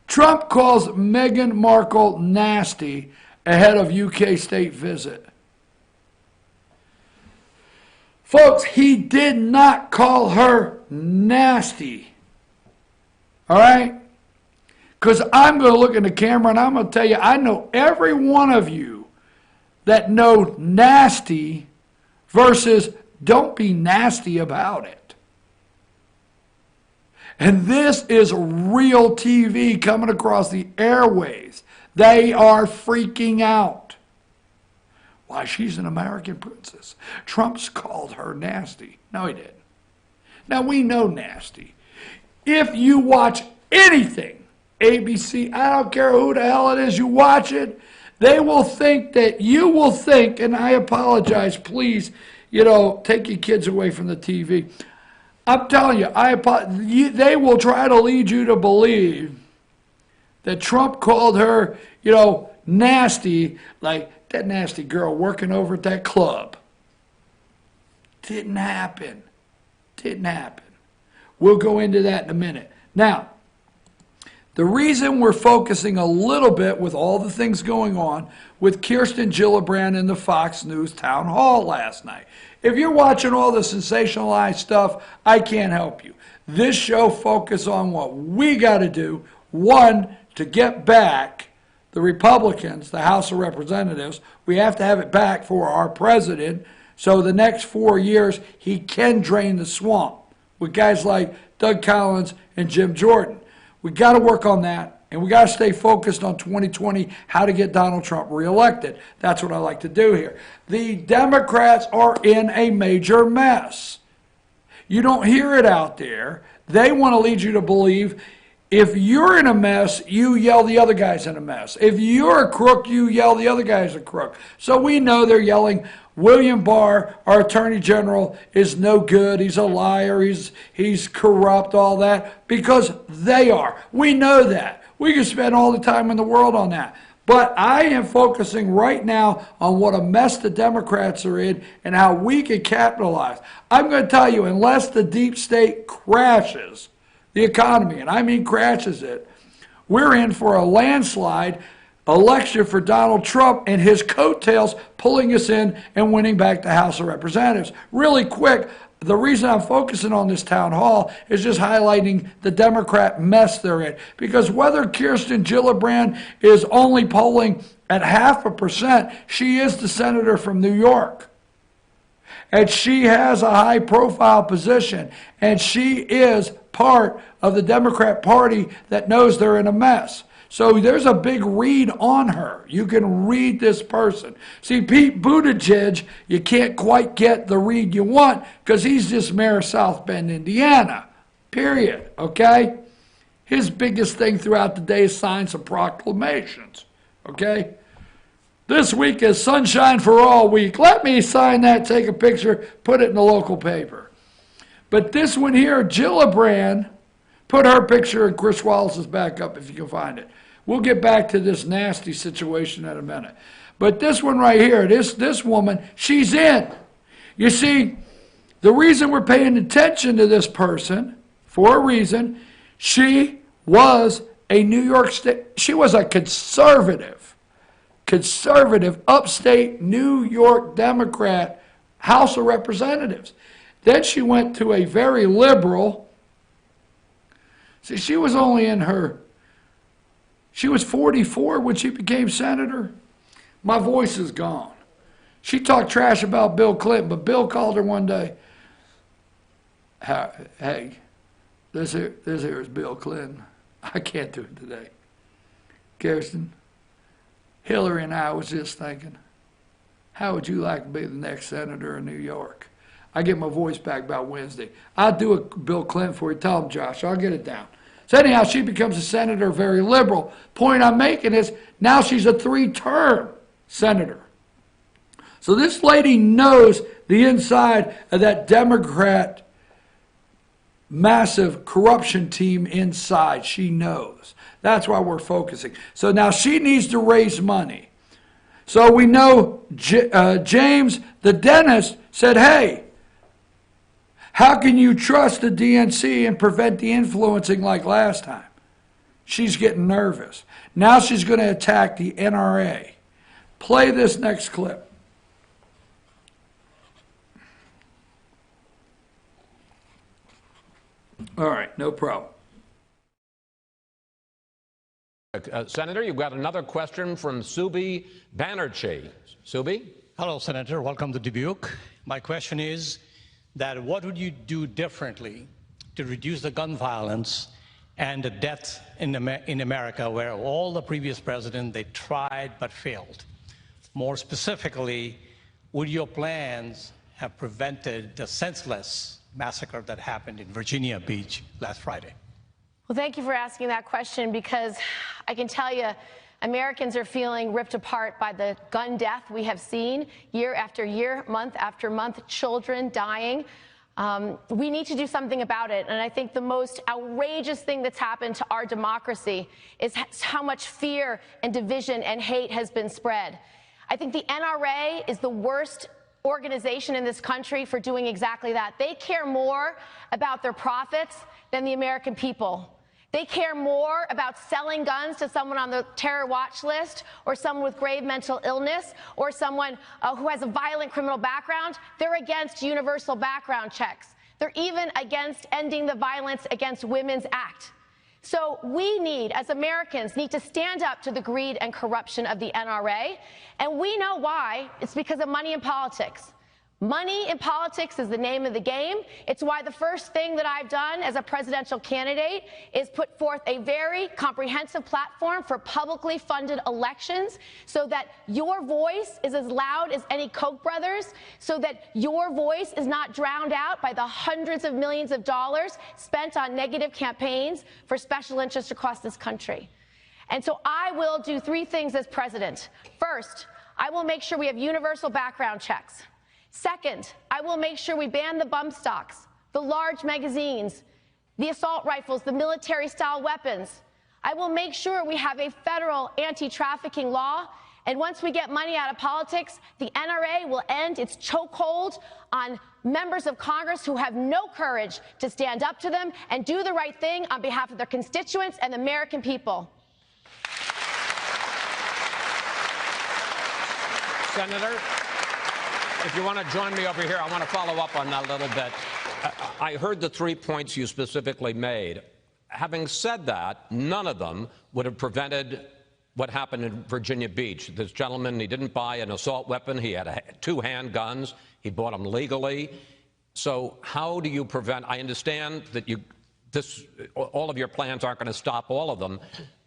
Trump calls Meghan Markle nasty ahead of UK state visit. Folks, he did not call her nasty. All right? Because I'm going to look in the camera and I'm going to tell you, I know every one of you that know nasty versus don't be nasty about it. And this is real TV coming across the airways. They are freaking out. Why, she's an American princess. Trump's called her nasty. No, he didn't. Now, we know nasty. If you watch anything, ABC, I don't care who the hell it is, you watch it, they will think that you will think, and I apologize, please, take your kids away from the TV. I'm telling you, they will try to lead you to believe that Trump called her, nasty, like that nasty girl working over at that club. Didn't happen. Didn't happen. We'll go into that in a minute. Now, the reason we're focusing a little bit with all the things going on with Kirsten Gillibrand in the Fox News town hall last night. If you're watching all the sensationalized stuff, I can't help you. This show focuses on what we got to do. One, to get back the Republicans, the House of Representatives. We have to have it back for our president. So the next 4 years, he can drain the swamp with guys like Doug Collins and Jim Jordan. We got to work on that, and we got to stay focused on 2020, how to get Donald Trump reelected. That's what I like to do here. The Democrats are in a major mess. You don't hear it out there. They want to lead you to believe if you're in a mess, you yell the other guy's in a mess. If you're a crook, you yell the other guy's a crook. So we know they're yelling, William Barr, our Attorney General, is no good. He's a liar. He's corrupt, all that, because they are. We know that. We can spend all the time in the world on that. But I am focusing right now on what a mess the Democrats are in and how we can capitalize. I'm going to tell you, unless the deep state crashes the economy, and I mean crashes it, we're in for a landslide election for Donald Trump and his coattails pulling us in and winning back the House of Representatives. Really quick, the reason I'm focusing on this town hall is just highlighting the Democrat mess they're in. Because whether Kirsten Gillibrand is only polling at 0.5%, she is the senator from New York. And she has a high-profile position, and she is part of the Democrat Party that knows they're in a mess. So there's a big read on her. You can read this person. See, Pete Buttigieg, you can't quite get the read you want because he's just mayor of South Bend, Indiana, period, okay? His biggest thing throughout the day is sign some proclamations, okay? This week is Sunshine for All week. Let me sign that, take a picture, put it in the local paper. But this one here, Gillibrand, put her picture and Chris Wallace's back up if you can find it. We'll get back to this nasty situation in a minute. But this one right here, this woman, she's in. You see, the reason we're paying attention to this person, for a reason, she was a New York State, she was a conservative, upstate New York Democrat House of Representatives. Then she went to a very liberal, see, she was only in her, she was 44 when she became senator. My voice is gone. She talked trash about Bill Clinton, but Bill called her one day, hey, this here is Bill Clinton. I can't do it today. Kirsten, Hillary and I was just thinking, how would you like to be the next senator in New York? I get my voice back about Wednesday. I'll do a Bill Clinton for you. Tell him, Josh. I'll get it down. So anyhow, she becomes a senator, very liberal. Point I'm making is now she's a 3-term senator. So this lady knows the inside of that Democrat massive corruption team inside. She knows. That's why we're focusing. So now she needs to raise money. So we know James, the dentist, said, hey, how can you trust the DNC and prevent the influencing like last time? She's getting nervous. Now she's going to attack the NRA. Play this next clip. All right, no problem. Senator, you've got another question from Subi Banerjee. Subi? Hello, Senator. Welcome to Dubuque. My question is that what would you do differently to reduce the gun violence and the deaths in America, where all the previous presidents, they tried but failed? More specifically, would your plans have prevented the senseless massacre that happened in Virginia Beach last Friday? Well, thank you for asking that question, because I can tell you Americans are feeling ripped apart by the gun death we have seen year after year, month after month, children dying. We need to do something about it. And I think the most outrageous thing that's happened to our democracy is how much fear and division and hate has been spread. I think the NRA is the worst organization in this country for doing exactly that. They care more about their profits than the American people. They care more about selling guns to someone on the terror watch list, or someone with grave mental illness, or someone who has a violent criminal background. They're against universal background checks. They're even against ending the Violence Against Women's Act. So we need, as Americans, need to stand up to the greed and corruption of the NRA. And we know why. It's because of money in politics. Money in politics is the name of the game. It's why the first thing that I've done as a presidential candidate is put forth a very comprehensive platform for publicly funded elections, so that your voice is as loud as any Koch brothers, so that your voice is not drowned out by the hundreds of millions of dollars spent on negative campaigns for special interests across this country. And so I will do three things as president. First, I will make sure we have universal background checks. Second, I will make sure we ban the bump stocks, the large magazines, the assault rifles, the military-style weapons. I will make sure we have a federal anti-trafficking law. And once we get money out of politics, the NRA will end its chokehold on members of Congress who have no courage to stand up to them and do the right thing on behalf of their constituents and the American people. Senator, if you want to join me over here, I want to follow up on that a little bit. I heard the 3 points you specifically made. Having said that, none of them would have prevented what happened in Virginia Beach. This gentleman, he didn't buy an assault weapon. He had 2 handguns. He bought them legally. So how do you prevent? I understand that all of your plans aren't going to stop all of them,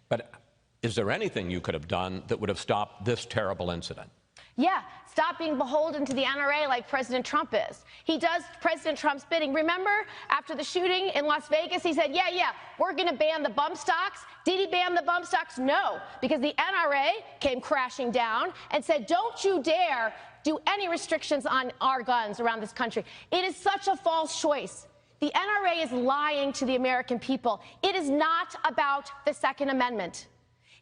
but is there anything you could have done that would have stopped this terrible incident? Yeah, stop being beholden to the NRA like President Trump is. He does President Trump's bidding. Remember, after the shooting in Las Vegas, he said, yeah, we're going to ban the bump stocks. Did he ban the bump stocks? No, because the NRA came crashing down and said, don't you dare do any restrictions on our guns around this country. It is such a false choice. The NRA is lying to the American people. It is not about the Second Amendment.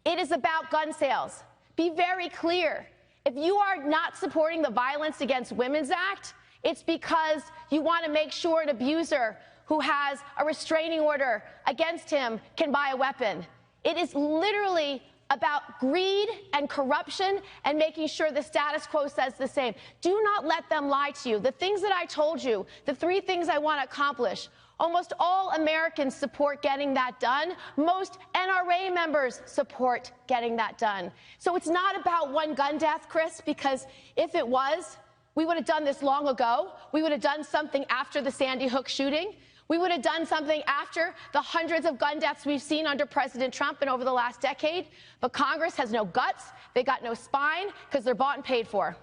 It is about gun sales. Be very clear. If you are not supporting the Violence Against Women's Act, it's because you want to make sure an abuser who has a restraining order against him can buy a weapon. It is literally about greed and corruption and making sure the status quo says the same. Do not let them lie to you. The things that I told you, the 3 things I want to accomplish, almost all Americans support getting that done. Most NRA members support getting that done. So it's not about one gun death, Chris, because if it was, we would have done this long ago. We would have done something after the Sandy Hook shooting. We would have done something after the hundreds of gun deaths we've seen under President Trump and over the last decade. But Congress has no guts. They got no spine because they're bought and paid for.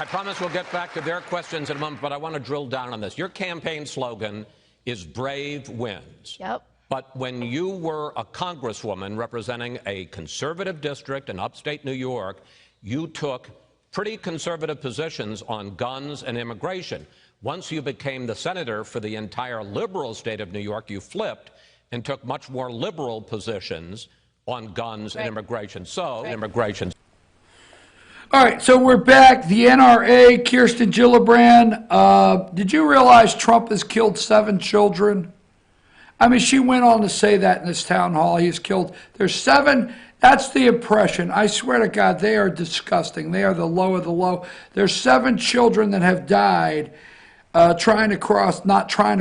I promise we'll get back to their questions in a moment, but I want to drill down on this. Your campaign slogan is brave wins. Yep. But when you were a congresswoman representing a conservative district in upstate New York, you took pretty conservative positions on guns and immigration. Once you became the senator for the entire liberal state of New York, you flipped and took much more liberal positions on guns and immigration. So, immigration. All right, so we're back. The NRA, Kirsten Gillibrand. Did you realize Trump has killed 7 children? I mean, she went on to say that in this town hall. He's killed, there's 7, that's the impression. I swear to God, they are disgusting. They are the low of the low. There's 7 children that have died not trying to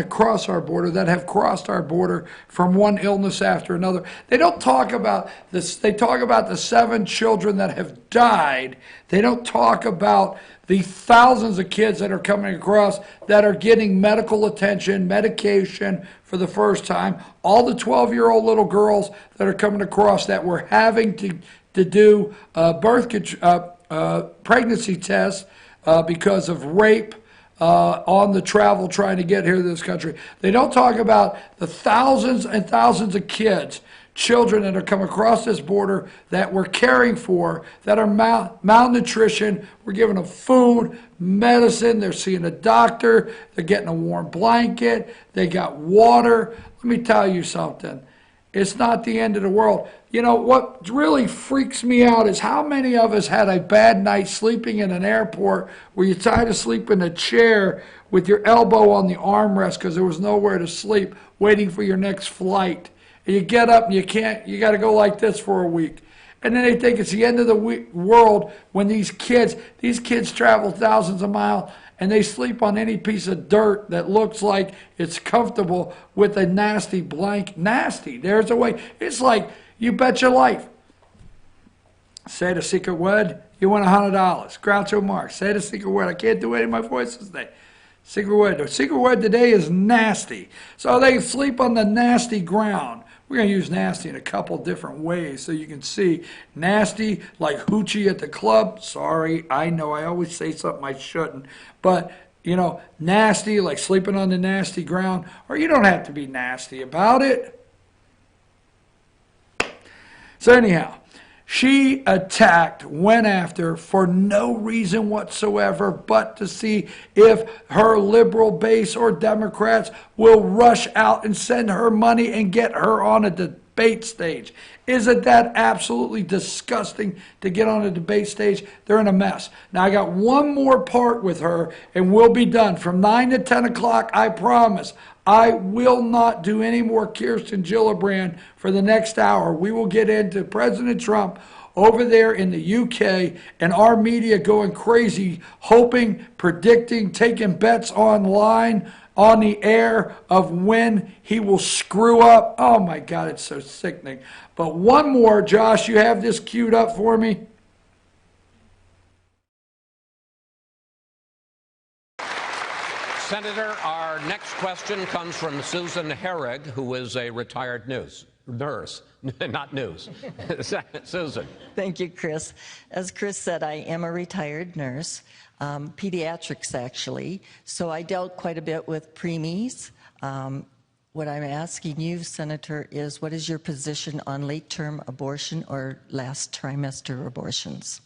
cross our border, that have crossed our border from one illness after another. They don't talk about this. They talk about the 7 children that have died. They don't talk about the thousands of kids that are coming across that are getting medical attention, medication for the first time. All the 12-year-old little girls that are coming across that we're having to do pregnancy tests because of rape on the travel trying to get here to this country. They don't talk about the thousands and thousands of kids, children that are coming across this border that we're caring for, that are malnutrition. We're giving them food, medicine. They're seeing a doctor. They're getting a warm blanket. They got water. Let me tell you something. It's not the end of the world. You know, what really freaks me out is how many of us had a bad night sleeping in an airport where you try to sleep in a chair with your elbow on the armrest because there was nowhere to sleep, waiting for your next flight. And you get up and you got to go like this for a week. And then they think it's the end of the world when these kids travel thousands of miles and they sleep on any piece of dirt that looks like it's comfortable with a nasty blanket. Nasty. There's a way. It's like, you bet your life. Say the secret word, you win $100. Groucho Marx. Say the secret word. I can't do any of my voices today. Secret word. The secret word today is nasty. So they sleep on the nasty ground. We're going to use nasty in a couple different ways so you can see. Nasty, like hoochie at the club. Sorry, I know I always say something I shouldn't. But, you know, nasty, like sleeping on the nasty ground. Or you don't have to be nasty about it. So anyhow, she went after for no reason whatsoever but to see if her liberal base or Democrats will rush out and send her money and get her on a debate stage. Isn't that absolutely disgusting to get on a debate stage? They're in a mess. Now, I got one more part with her, and we'll be done. From 9 to 10 o'clock, I promise, I will not do any more Kirsten Gillibrand for the next hour. We will get into President Trump over there in the UK and our media going crazy, hoping, predicting, taking bets online, on the air of when he will screw up. Oh my God, it's so sickening. But one more, Josh, you have this queued up for me? Senator, our next question comes from Susan Herrig, who is a retired nurse, not news. Susan. Thank you, Chris. As Chris said, I am a retired nurse, pediatrics actually, so I dealt quite a bit with preemies. What I'm asking you, Senator, is what is your position on late-term abortion or last trimester abortions?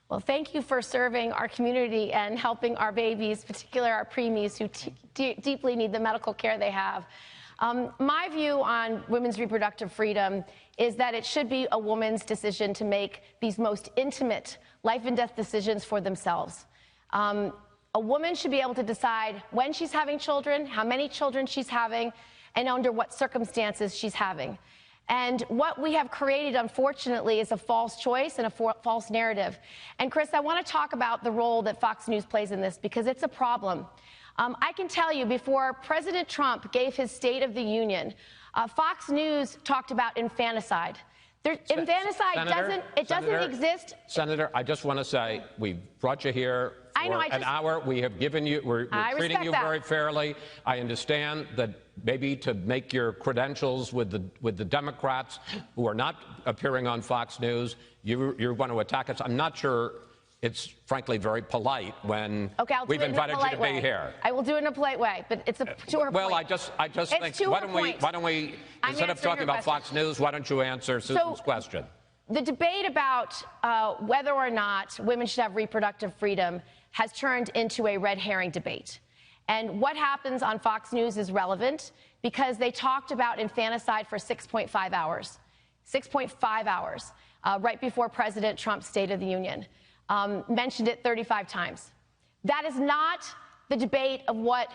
Well, thank you for serving our community and helping our babies, particularly our preemies who deeply need the medical care they have. My view on women's reproductive freedom is that it should be a woman's decision to make these most intimate life and death decisions for themselves. A woman should be able to decide when she's having children, how many children she's having, and under what circumstances she's having. And what we have created, unfortunately, is a false choice and a false narrative. And Chris, I want to talk about the role that Fox News plays in this because it's a problem. I can tell you, before President Trump gave his State of the Union, Fox News talked about infanticide. Infanticide doesn't exist. Senator, I just want to say we brought you here for an hour. We have given you, we're treating you very fairly. I understand that maybe to make your credentials with the Democrats who are not appearing on Fox News, you want to attack us. I'm not sure it's frankly very polite when Okay, I'll do we've it in a invited you polite to way. be here. I will do it We've in a invited you polite to be way. here. I will do it in a polite way, but it's a to her Well, point. I just It's think, to why her don't we, point. instead I'm of answering talking her about question. Fox News, why don't you answer Susan's question? The debate about whether or not women should have reproductive freedom has turned into a red herring debate. And what happens on Fox News is relevant because they talked about infanticide for 6.5 hours. 6.5 hours, right before President Trump's State of the Union. Mentioned it 35 times. That is not the debate of what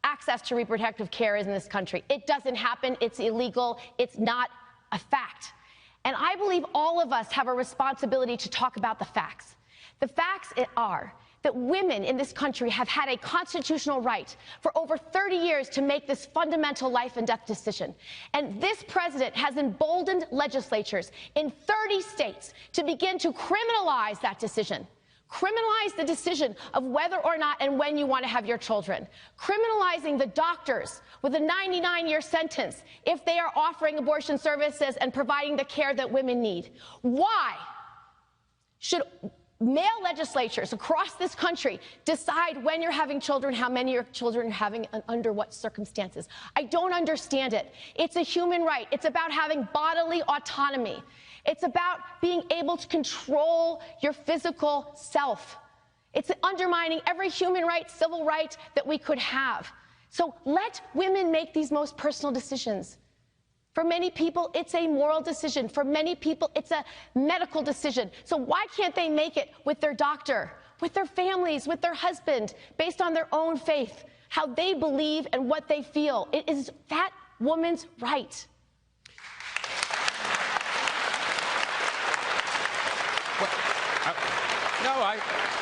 access to reproductive care is in this country. It doesn't happen. It's illegal. It's not a fact. And I believe all of us have a responsibility to talk about the facts. The facts are that women in this country have had a constitutional right for over 30 years to make this fundamental life and death decision. And this president has emboldened legislatures in 30 states to begin to criminalize that decision. Criminalize the decision of whether or not and when you want to have your children. Criminalizing the doctors with a 99-year sentence if they are offering abortion services and providing the care that women need. Why should male legislatures across this country decide when you're having children, how many your children you're having, and under what circumstances? I don't understand it. It's a human right. It's about having bodily autonomy. It's about being able to control your physical self. It's undermining every human right, civil right that we could have. So let women make these most personal decisions. For many people, it's a moral decision. For many people, it's a medical decision. So why can't they make it with their doctor, with their families, with their husband, based on their own faith, how they believe and what they feel? It is that woman's right.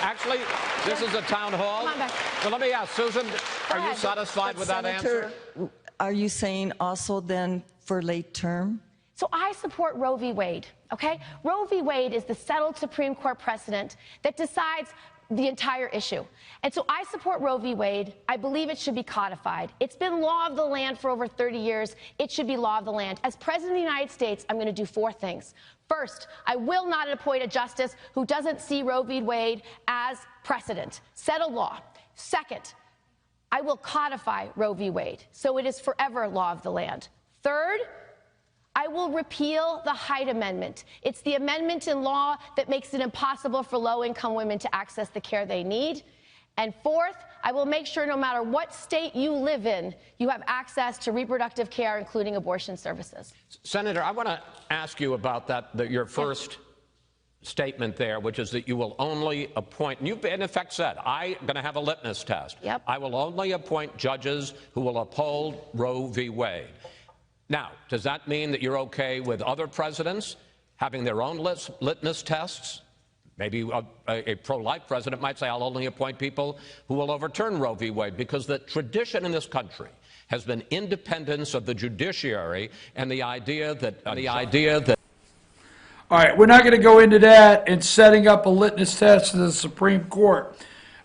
Actually, this is a town hall. Come on back. So let me ask, Susan, are you ahead. satisfied with that Senator, answer? are you saying also then for late term? So I support Roe v. Wade, okay? Roe v. Wade is the settled Supreme Court precedent that decides the entire issue. And so I support Roe v. Wade. I believe it should be codified. It's been law of the land for over 30 years. It should be law of the land. As President of the United States, I'm going to do 4 things. First, I will not appoint a justice who doesn't see Roe v. Wade as precedent, settled law. Second, I will codify Roe v. Wade, so it is forever law of the land. Third, I will repeal the Hyde Amendment. It's the amendment in law that makes it impossible for low-income women to access the care they need. And fourth, I will make sure no matter what state you live in, you have access to reproductive care, including abortion services. Senator, I want to ask you about your first statement there, which is that you will only appoint, and you've in effect said, I'm going to have a litmus test. Yep. I will only appoint judges who will uphold Roe v. Wade. Now, does that mean that you're okay with other presidents having their own litmus tests? Maybe a pro-life president might say, I'll only appoint people who will overturn Roe v. Wade, because the tradition in this country has been independence of the judiciary and the idea that All right, we're not going to go into that and setting up a litmus test to the Supreme Court.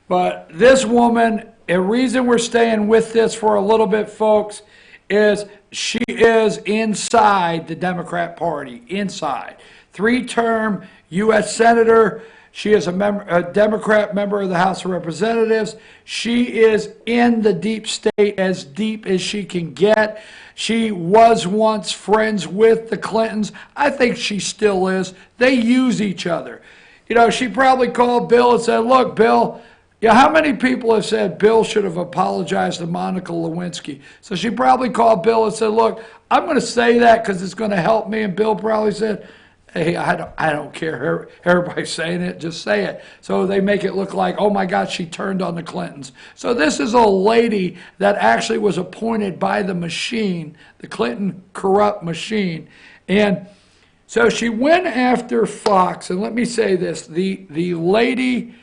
But this woman, a reason we're staying with this for a little bit, folks, is she is inside the Democrat Party, inside. 3-term U.S. Senator. She is a Democrat member of the House of Representatives. She is in the deep state, as deep as she can get. She was once friends with the Clintons. I think she still is. They use each other. You know, she probably called Bill and said, look, Bill, how many people have said Bill should have apologized to Monica Lewinsky? So she probably called Bill and said, look, I'm going to say that because it's going to help me. And Bill probably said, hey, I don't care. Everybody's saying it. Just say it. So they make it look like, oh, my God, she turned on the Clintons. So this is a lady that actually was appointed by the machine, the Clinton corrupt machine. And so she went after Fox. And let me say this. The lady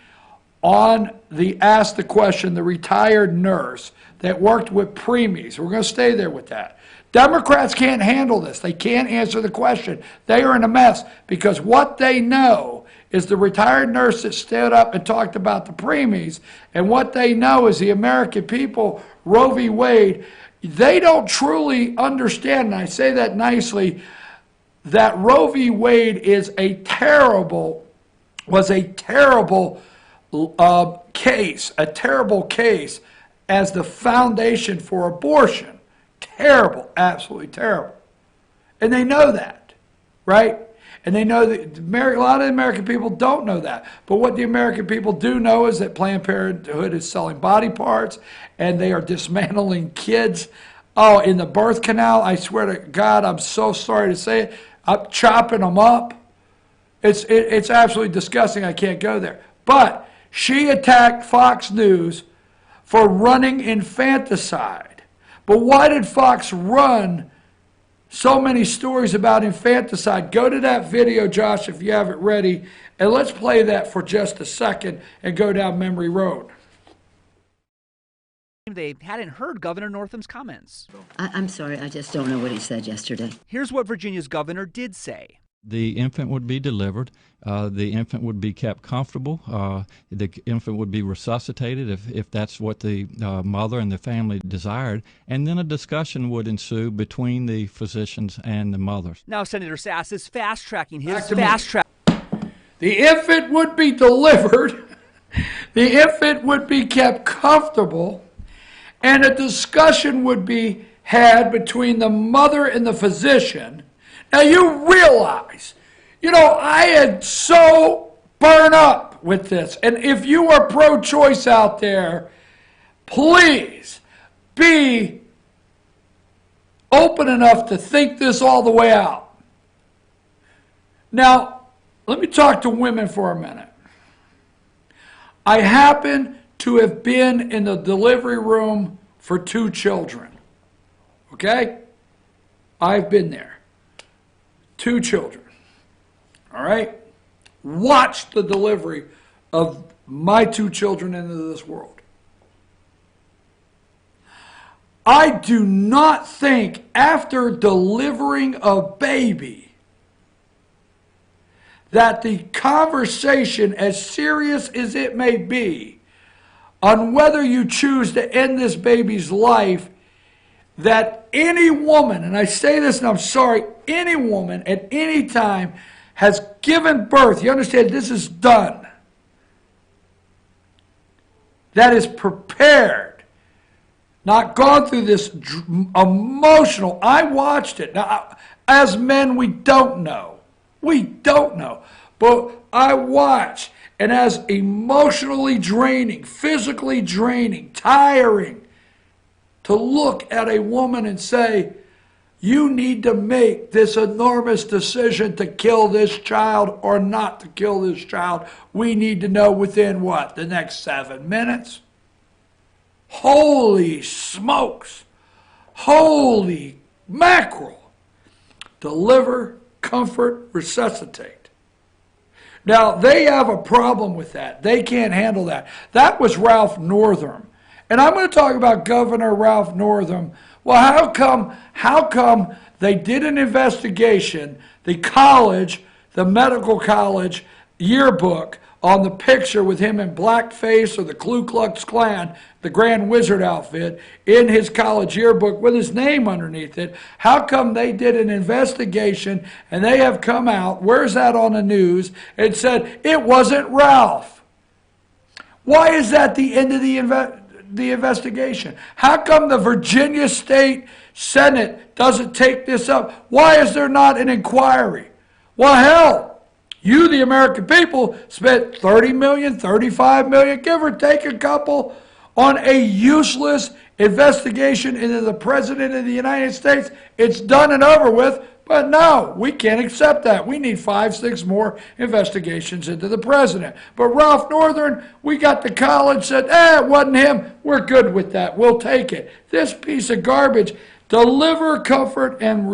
on the Ask the Question, the retired nurse that worked with preemies, we're going to stay there with that. Democrats can't handle this. They can't answer the question. They are in a mess because what they know is the retired nurse that stood up and talked about the preemies, and what they know is the American people, Roe v. Wade, they don't truly understand, and I say that nicely, that Roe v. Wade is a terrible was a terrible case as the foundation for abortion. Terrible, absolutely terrible. And they know that, right? And they know that a lot of the American people don't know that. But what the American people do know is that Planned Parenthood is selling body parts and they are dismantling kids. Oh, in the birth canal, I swear to God, I'm so sorry to say it, I'm chopping them up. It's absolutely disgusting. I can't go there. But she attacked Fox News for running infanticide. But why did Fox run so many stories about infanticide? Go to that video, Josh, if you have it ready, and let's play that for just a second and go down memory road. They hadn't heard Governor Northam's comments. I'm sorry, I just don't know what he said yesterday. Here's what Virginia's governor did say. The infant would be delivered. The infant would be kept comfortable. The infant would be resuscitated if that's what the mother and the family desired. And then a discussion would ensue between the physicians and the mothers. Now Senator Sass is fast-tracking his The infant would be delivered. The infant would be kept comfortable. And a discussion would be had between the mother and the physician. Now you realize, I had so burned up with this. And if you are pro-choice out there, please be open enough to think this all the way out. Now, let me talk to women for a minute. I happen to have been in the delivery room for 2 children. Okay? I've been there. 2 children. All right? Watched the delivery of my 2 children into this world. I do not think after delivering a baby that the conversation, as serious as it may be, on whether you choose to end this baby's life, that any woman, and I say this and I'm sorry, any woman at any time has given birth, you understand, this is done, that is prepared, not gone through this emotional, I watched it. Now, as men, we don't know. We don't know. But I watched, and as emotionally draining, physically draining, tiring, to look at a woman and say, you need to make this enormous decision to kill this child or not to kill this child. We need to know within what? The next 7 minutes? Holy smokes. Holy mackerel. Deliver, comfort, resuscitate. Now, they have a problem with that. They can't handle that. That was Ralph Northam. And I'm going to talk about Governor Ralph Northam. Well, how come they did an investigation, the medical college yearbook, on the picture with him in blackface or the Ku Klux Klan, the Grand Wizard outfit, in his college yearbook with his name underneath it? How come they did an investigation and they have come out, where's that on the news, and said it wasn't Ralph? Why is that the end of the investigation? How come the Virginia State Senate doesn't take this up? Why is there not an inquiry? Well, hell, you, the American people, spent $30 million, $35 million, give or take a couple, on a useless investigation into the President of the United States. It's done and over with, but no, we can't accept that. We need 5, 6 more investigations into the President. But Ralph Northam, we got the college, said, it wasn't him. We're good with that. We'll take it. This piece of garbage, deliver, comfort, and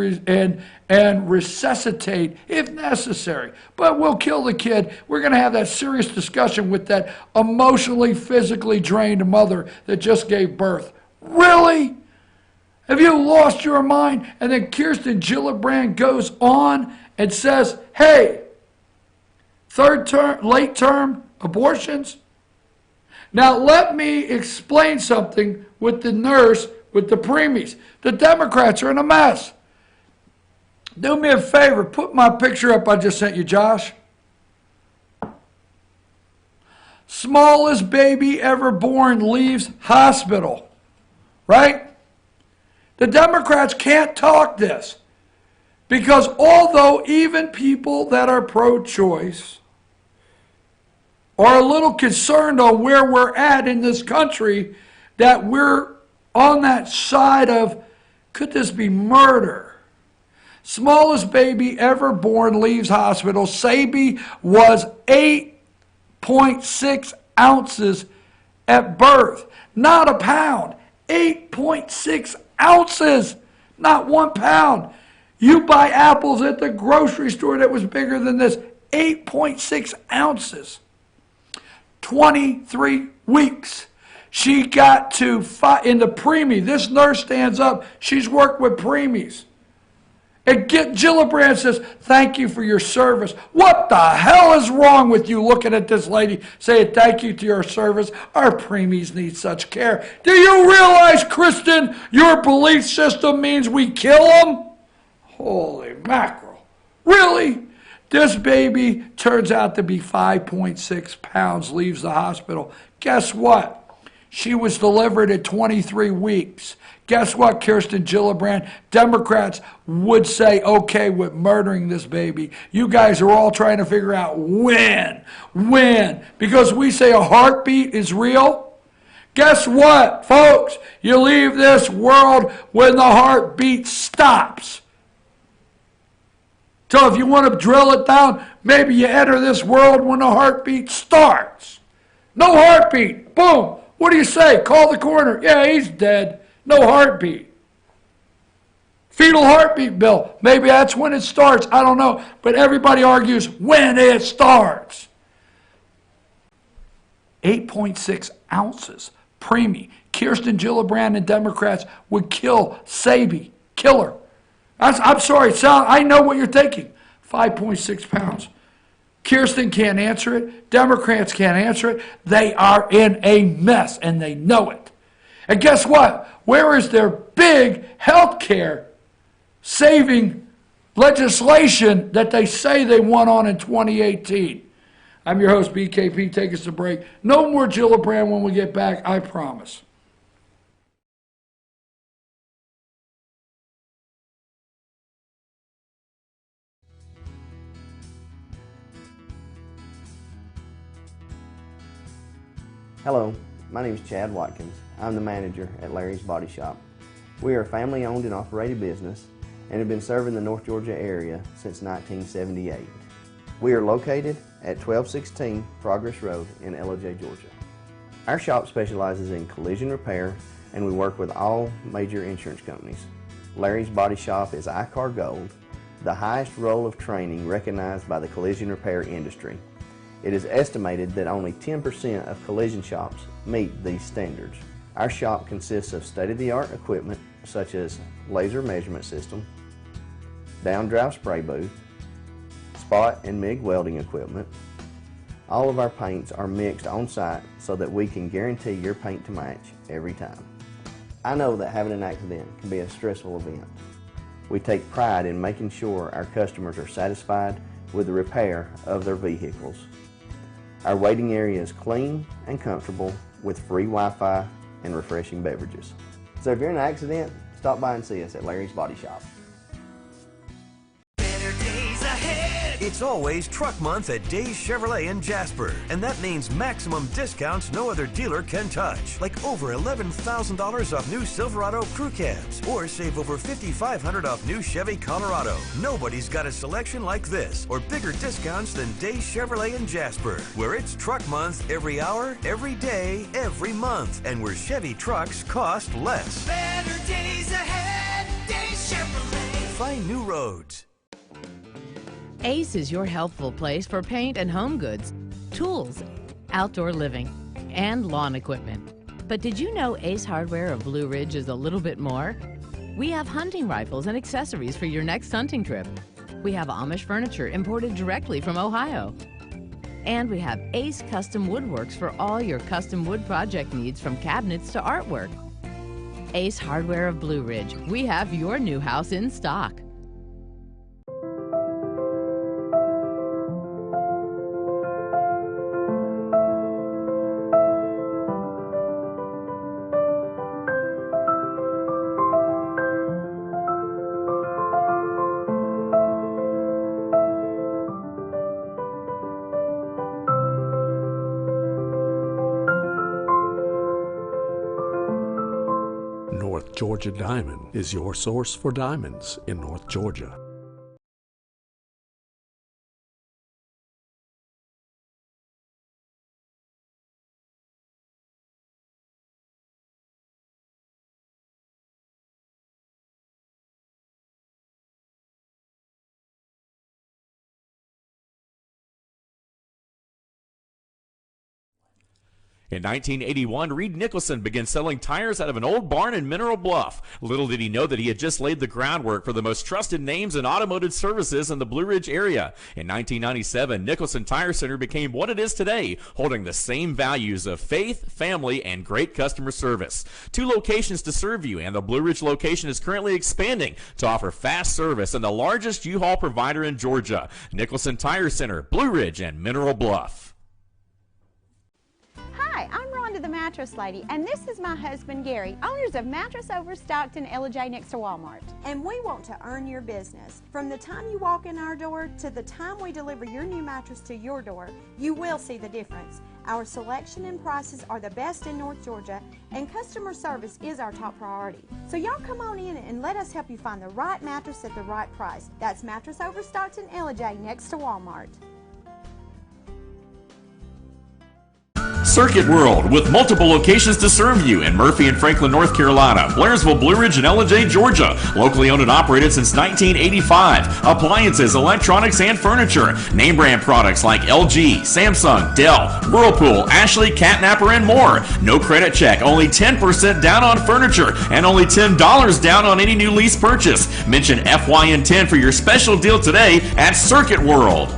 resuscitate if necessary. But we'll kill the kid. We're going to have that serious discussion with that emotionally, physically drained mother that just gave birth. Really? Have you lost your mind? And then Kirsten Gillibrand goes on and says, hey, late term abortions? Now let me explain something with the nurse, with the preemies. The Democrats are in a mess. Do me a favor, put my picture up I just sent you, Josh. Smallest baby ever born leaves hospital. Right? The Democrats can't talk this. Because although even people that are pro-choice are a little concerned on where we're at in this country, that we're on that side of, could this be murder? Smallest baby ever born leaves hospital. Sabi was 8.6 ounces at birth. Not a pound. 8.6 ounces. Not 1 pound. You buy apples at the grocery store that was bigger than this. 8.6 ounces. 23 weeks. She got to in the preemie. This nurse stands up. She's worked with preemies. And Gillibrand says, thank you for your service. What the hell is wrong with you looking at this lady saying thank you to your service? Our preemies need such care. Do you realize, Kristen, your belief system means we kill them? Holy mackerel. Really? This baby turns out to be 5.6 pounds, leaves the hospital. Guess what? She was delivered at 23 weeks. Guess what, Kirsten Gillibrand? Democrats would say okay with murdering this baby. You guys are all trying to figure out when. Because we say a heartbeat is real. Guess what, folks? You leave this world when the heartbeat stops. So if you want to drill it down, maybe you enter this world when the heartbeat starts. No heartbeat. Boom. What do you say? Call the coroner. Yeah, he's dead. No heartbeat. Fetal heartbeat, Bill. Maybe that's when it starts. I don't know. But everybody argues when it starts. 8.6 ounces. Preemie. Kirsten Gillibrand and Democrats would kill Sabi. Kill her. I'm sorry, Sal, I know what you're thinking. 5.6 pounds. Kirsten can't answer it. Democrats can't answer it. They are in a mess, and they know it. And guess what? Where is their big health care saving legislation that they say they won on in 2018? I'm your host, BKP. Take us a break. No more Gillibrand when we get back, I promise. Hello, my name is Chad Watkins. I'm the manager at Larry's Body Shop. We are a family-owned and operated business and have been serving the North Georgia area since 1978. We are located at 1216 Progress Road in LOJ, Georgia. Our shop specializes in collision repair and we work with all major insurance companies. Larry's Body Shop is ICAR Gold, the highest role of training recognized by the collision repair industry. It is estimated that only 10% of collision shops meet these standards. Our shop consists of state-of-the-art equipment such as laser measurement system, down-drive spray booth, spot and MIG welding equipment. All of our paints are mixed on-site so that we can guarantee your paint to match every time. I know that having an accident can be a stressful event. We take pride in making sure our customers are satisfied with the repair of their vehicles. Our waiting area is clean and comfortable with free Wi-Fi and refreshing beverages. So if you're in an accident, stop by and see us at Larry's Body Shop. It's always Truck Month at Days Chevrolet in Jasper, and that means maximum discounts no other dealer can touch, like over $11,000 off new Silverado crew cabs, or save over $5,500 off new Chevy Colorado. Nobody's got a selection like this, or bigger discounts than Days Chevrolet in Jasper, where it's Truck Month every hour, every day, every month, and where Chevy trucks cost less. Better days ahead, Days Chevrolet. Find new roads. Ace is your healthful place for paint and home goods, tools, outdoor living, and lawn equipment. But did you know Ace Hardware of Blue Ridge is a little bit more? We have hunting rifles and accessories for your next hunting trip. We have Amish furniture imported directly from Ohio. And we have Ace Custom Woodworks for all your custom wood project needs, from cabinets to artwork. Ace Hardware of Blue Ridge. We have your new house in stock. North Georgia Diamond is your source for diamonds in North Georgia. In 1981, Reed Nicholson began selling tires out of an old barn in Mineral Bluff. Little did he know that he had just laid the groundwork for the most trusted names in automotive services in the Blue Ridge area. In 1997, Nicholson Tire Center became what it is today, holding the same values of faith, family, and great customer service. 2 locations to serve you, and the Blue Ridge location is currently expanding to offer fast service and the largest U-Haul provider in Georgia. Nicholson Tire Center, Blue Ridge, and Mineral Bluff. Hi, I'm Rhonda the Mattress Lady, and this is my husband Gary, owners of Mattress Overstocked in LJ next to Walmart. And we want to earn your business. From the time you walk in our door to the time we deliver your new mattress to your door, you will see the difference. Our selection and prices are the best in North Georgia, and customer service is our top priority. So y'all come on in and let us help you find the right mattress at the right price. That's Mattress Overstocked in LJ next to Walmart. Circuit World, with multiple locations to serve you in Murphy and Franklin, North Carolina, Blairsville, Blue Ridge, and Ellijay, Georgia. Locally owned and operated since 1985. Appliances, electronics, and furniture. Name brand products like LG, Samsung, Dell, Whirlpool, Ashley, Catnapper, and more. No credit check, only 10% down on furniture, and only $10 down on any new lease purchase. Mention FYN10 for your special deal today at Circuit World.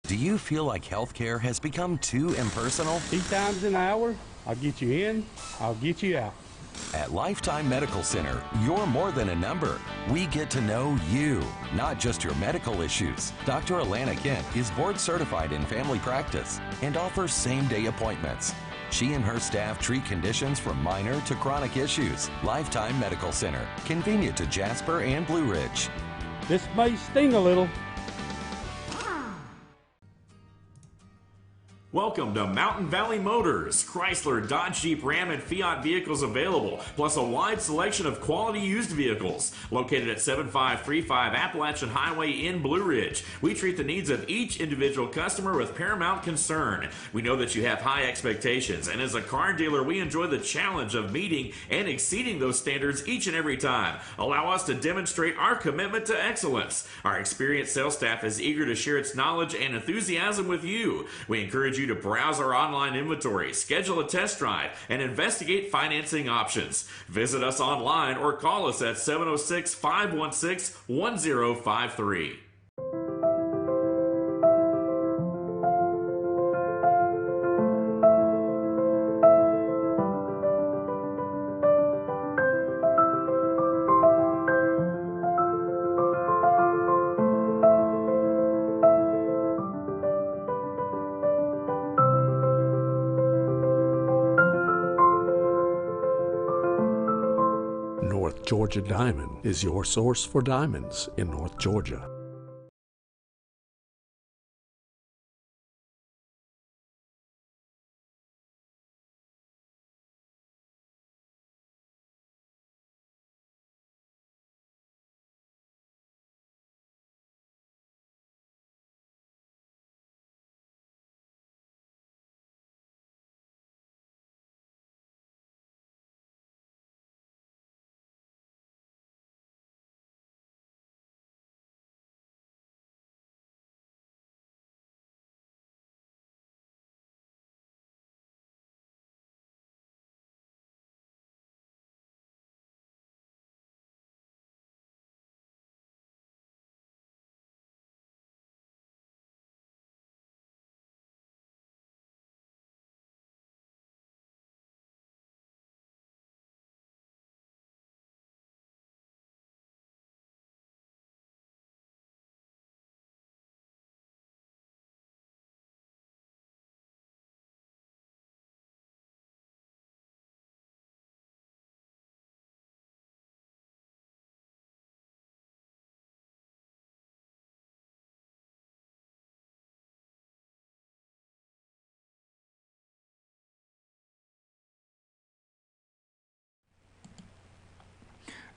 Do you feel like healthcare has become too impersonal? 3 times an hour, I'll get you in, I'll get you out. At Lifetime Medical Center, you're more than a number. We get to know you, not just your medical issues. Dr. Alana Kent is board certified in family practice and offers same-day appointments. She and her staff treat conditions from minor to chronic issues. Lifetime Medical Center, convenient to Jasper and Blue Ridge. This may sting a little. Welcome to Mountain Valley Motors. Chrysler, Dodge, Jeep, Ram, and Fiat vehicles available, plus a wide selection of quality used vehicles. Located at 7535 Appalachian Highway in Blue Ridge, we treat the needs of each individual customer with paramount concern. We know that you have high expectations, and as a car dealer, we enjoy the challenge of meeting and exceeding those standards each and every time. Allow us to demonstrate our commitment to excellence. Our experienced sales staff is eager to share its knowledge and enthusiasm with you. We encourage you to browse our online inventory, schedule a test drive, and investigate financing options. Visit us online or call us at 706-516-1053. North Georgia Diamond is your source for diamonds in North Georgia.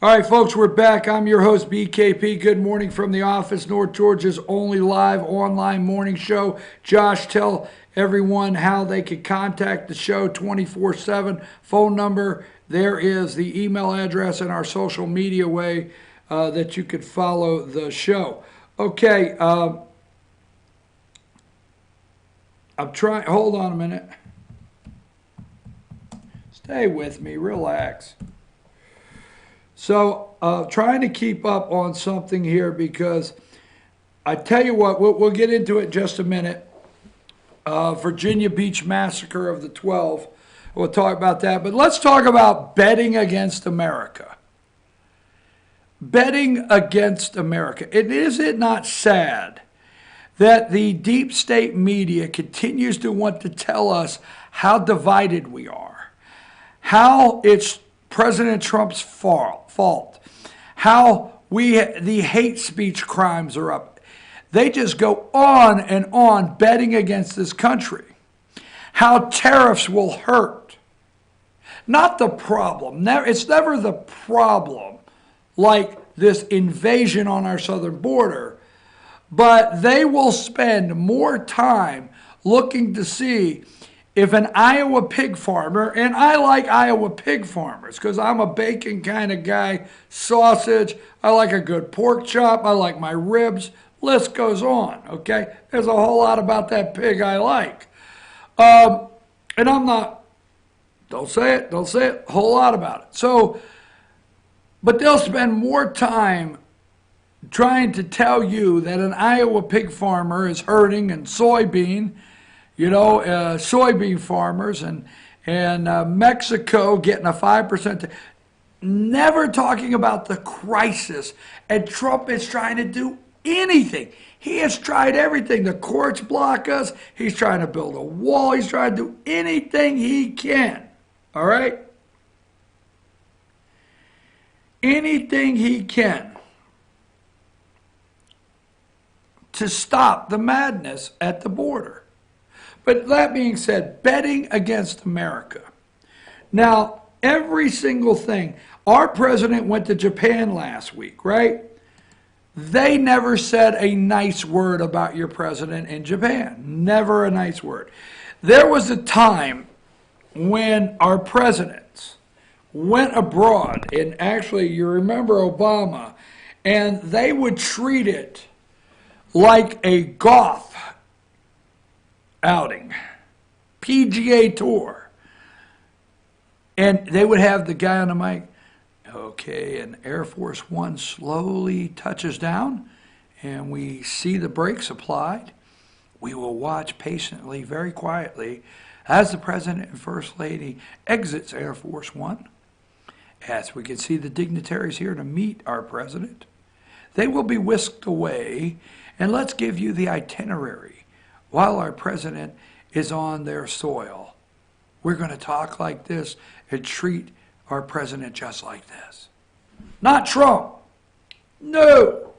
All right, folks, we're back. I'm your host, BKP. Good morning from the office, North Georgia's only live online morning show. Josh, tell everyone how they could contact the show 24/7. Phone number, there is the email address and our social media way that you could follow the show. Okay, I'm trying, hold on a minute. Stay with me, relax. So, trying to keep up on something here because I tell you what, we'll get into it in just a minute. Virginia Beach massacre of the 12. We'll talk about that. But let's talk about betting against America. Betting against America. Is it not sad that the deep state media continues to want to tell us how divided we are, how it's President Trump's fault, how the hate speech crimes are up. They just go on and on betting against this country. How tariffs will hurt. Not the problem. It's never the problem like this invasion on our southern border, but they will spend more time looking to see if an Iowa pig farmer, and I like Iowa pig farmers because I'm a bacon kind of guy, sausage, I like a good pork chop, I like my ribs, list goes on, okay? There's a whole lot about that pig I like. And I'm not, don't say it, a whole lot about it. So, but they'll spend more time trying to tell you that an Iowa pig farmer is hurting and soybean farmers and Mexico getting a 5%. Never talking about the crisis. And Trump is trying to do anything. He has tried everything. The courts block us. He's trying to build a wall. He's trying to do anything he can. All right? Anything he can to stop the madness at the border. But that being said, betting against America. Now, every single thing. Our president went to Japan last week, right? They never said a nice word about your president in Japan. Never a nice word. There was a time when our presidents went abroad, and actually, you remember Obama, and they would treat it like a golf outing, PGA Tour. And they would have the guy on the mic, okay, and Air Force One slowly touches down, and we see the brakes applied. We will watch patiently, very quietly, as the President and First Lady exits Air Force One. As we can see the dignitaries here to meet our President. They will be whisked away, and let's give you the itinerary. While our president is on their soil, we're going to talk like this and treat our president just like this. Not Trump. No.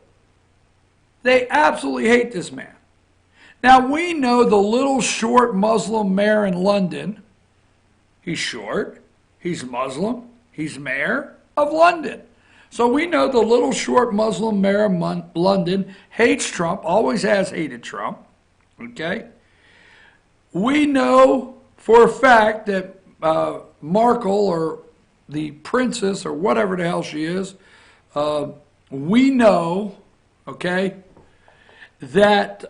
They absolutely hate this man. Now, we know the little short Muslim mayor in London. He's short. He's Muslim. He's mayor of London. So we know the little short Muslim mayor of London hates Trump, always has hated Trump. Okay? We know for a fact that Markle, or the princess, or whatever the hell she is, we know, okay, that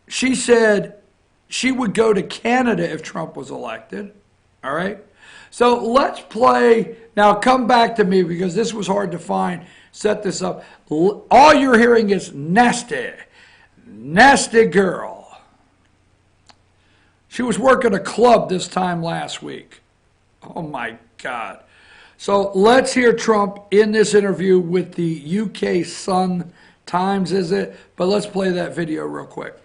she said she would go to Canada if Trump was elected. All right? So let's play. Now come back to me because this was hard to find. Set this up. All you're hearing is nasty. Nasty girl. She was working a club this time last week. Oh my God. So let's hear Trump in this interview with the UK Sun Times, is it? But let's play that video real quick.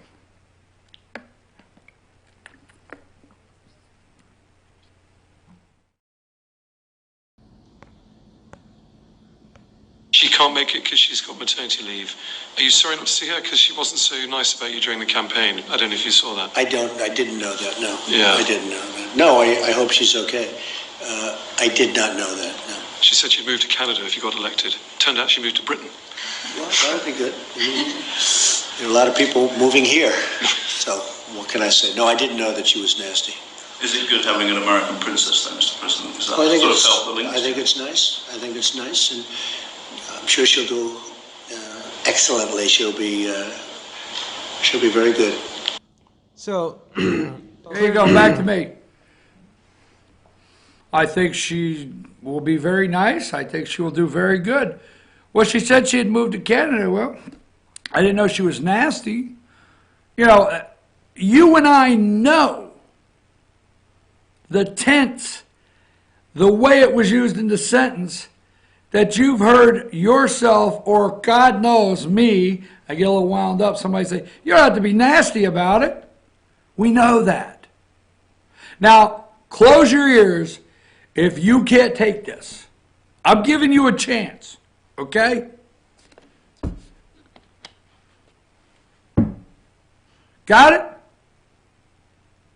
She can't make it because she's got maternity leave. Are you sorry not to see her because she wasn't so nice about you during the campaign? I don't know if you saw that. I didn't know that, no. Yeah. I didn't know that. No, I hope she's okay. I did not know that, no. She said she'd move to Canada if you got elected. Turned out she moved to Britain. Well, that would be good. There are a lot of people moving here. So, what can I say? No, I didn't know that she was nasty. Is it good having an American princess then, Mr. President? Is that Well, I think sort of it's, help the links? I think it's nice. I think it's nice, and I'm sure she'll do excellently. She'll be very good. So, there you go, back to me. I think she will be very nice. I think she will do very good. Well, she said she had moved to Canada. Well, I didn't know she was nasty. You know, you and I know the tense, the way it was used in the sentence, that you've heard yourself, or God knows me, I get a little wound up, somebody say, you don't have to be nasty about it. We know that. Now, close your ears if you can't take this. I'm giving you a chance, okay? Got it?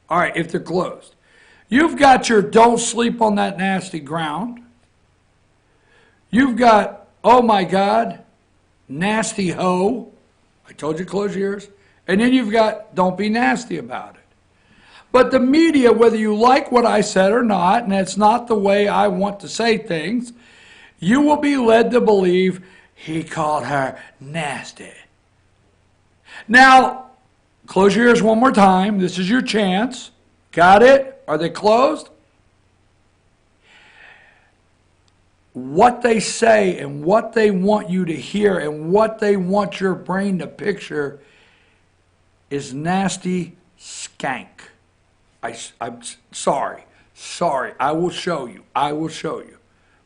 All right, if they're closed. You've got your don't sleep on that nasty ground. You've got, oh my God, nasty hoe. I told you close your ears. And then you've got don't be nasty about it. But the media, whether you like what I said or not, and it's not the way I want to say things, you will be led to believe he called her nasty. Now, close your ears one more time. This is your chance. Got it? Are they closed? What they say and what they want you to hear and what they want your brain to picture is nasty skank. I'm sorry. Sorry. I will show you. I will show you.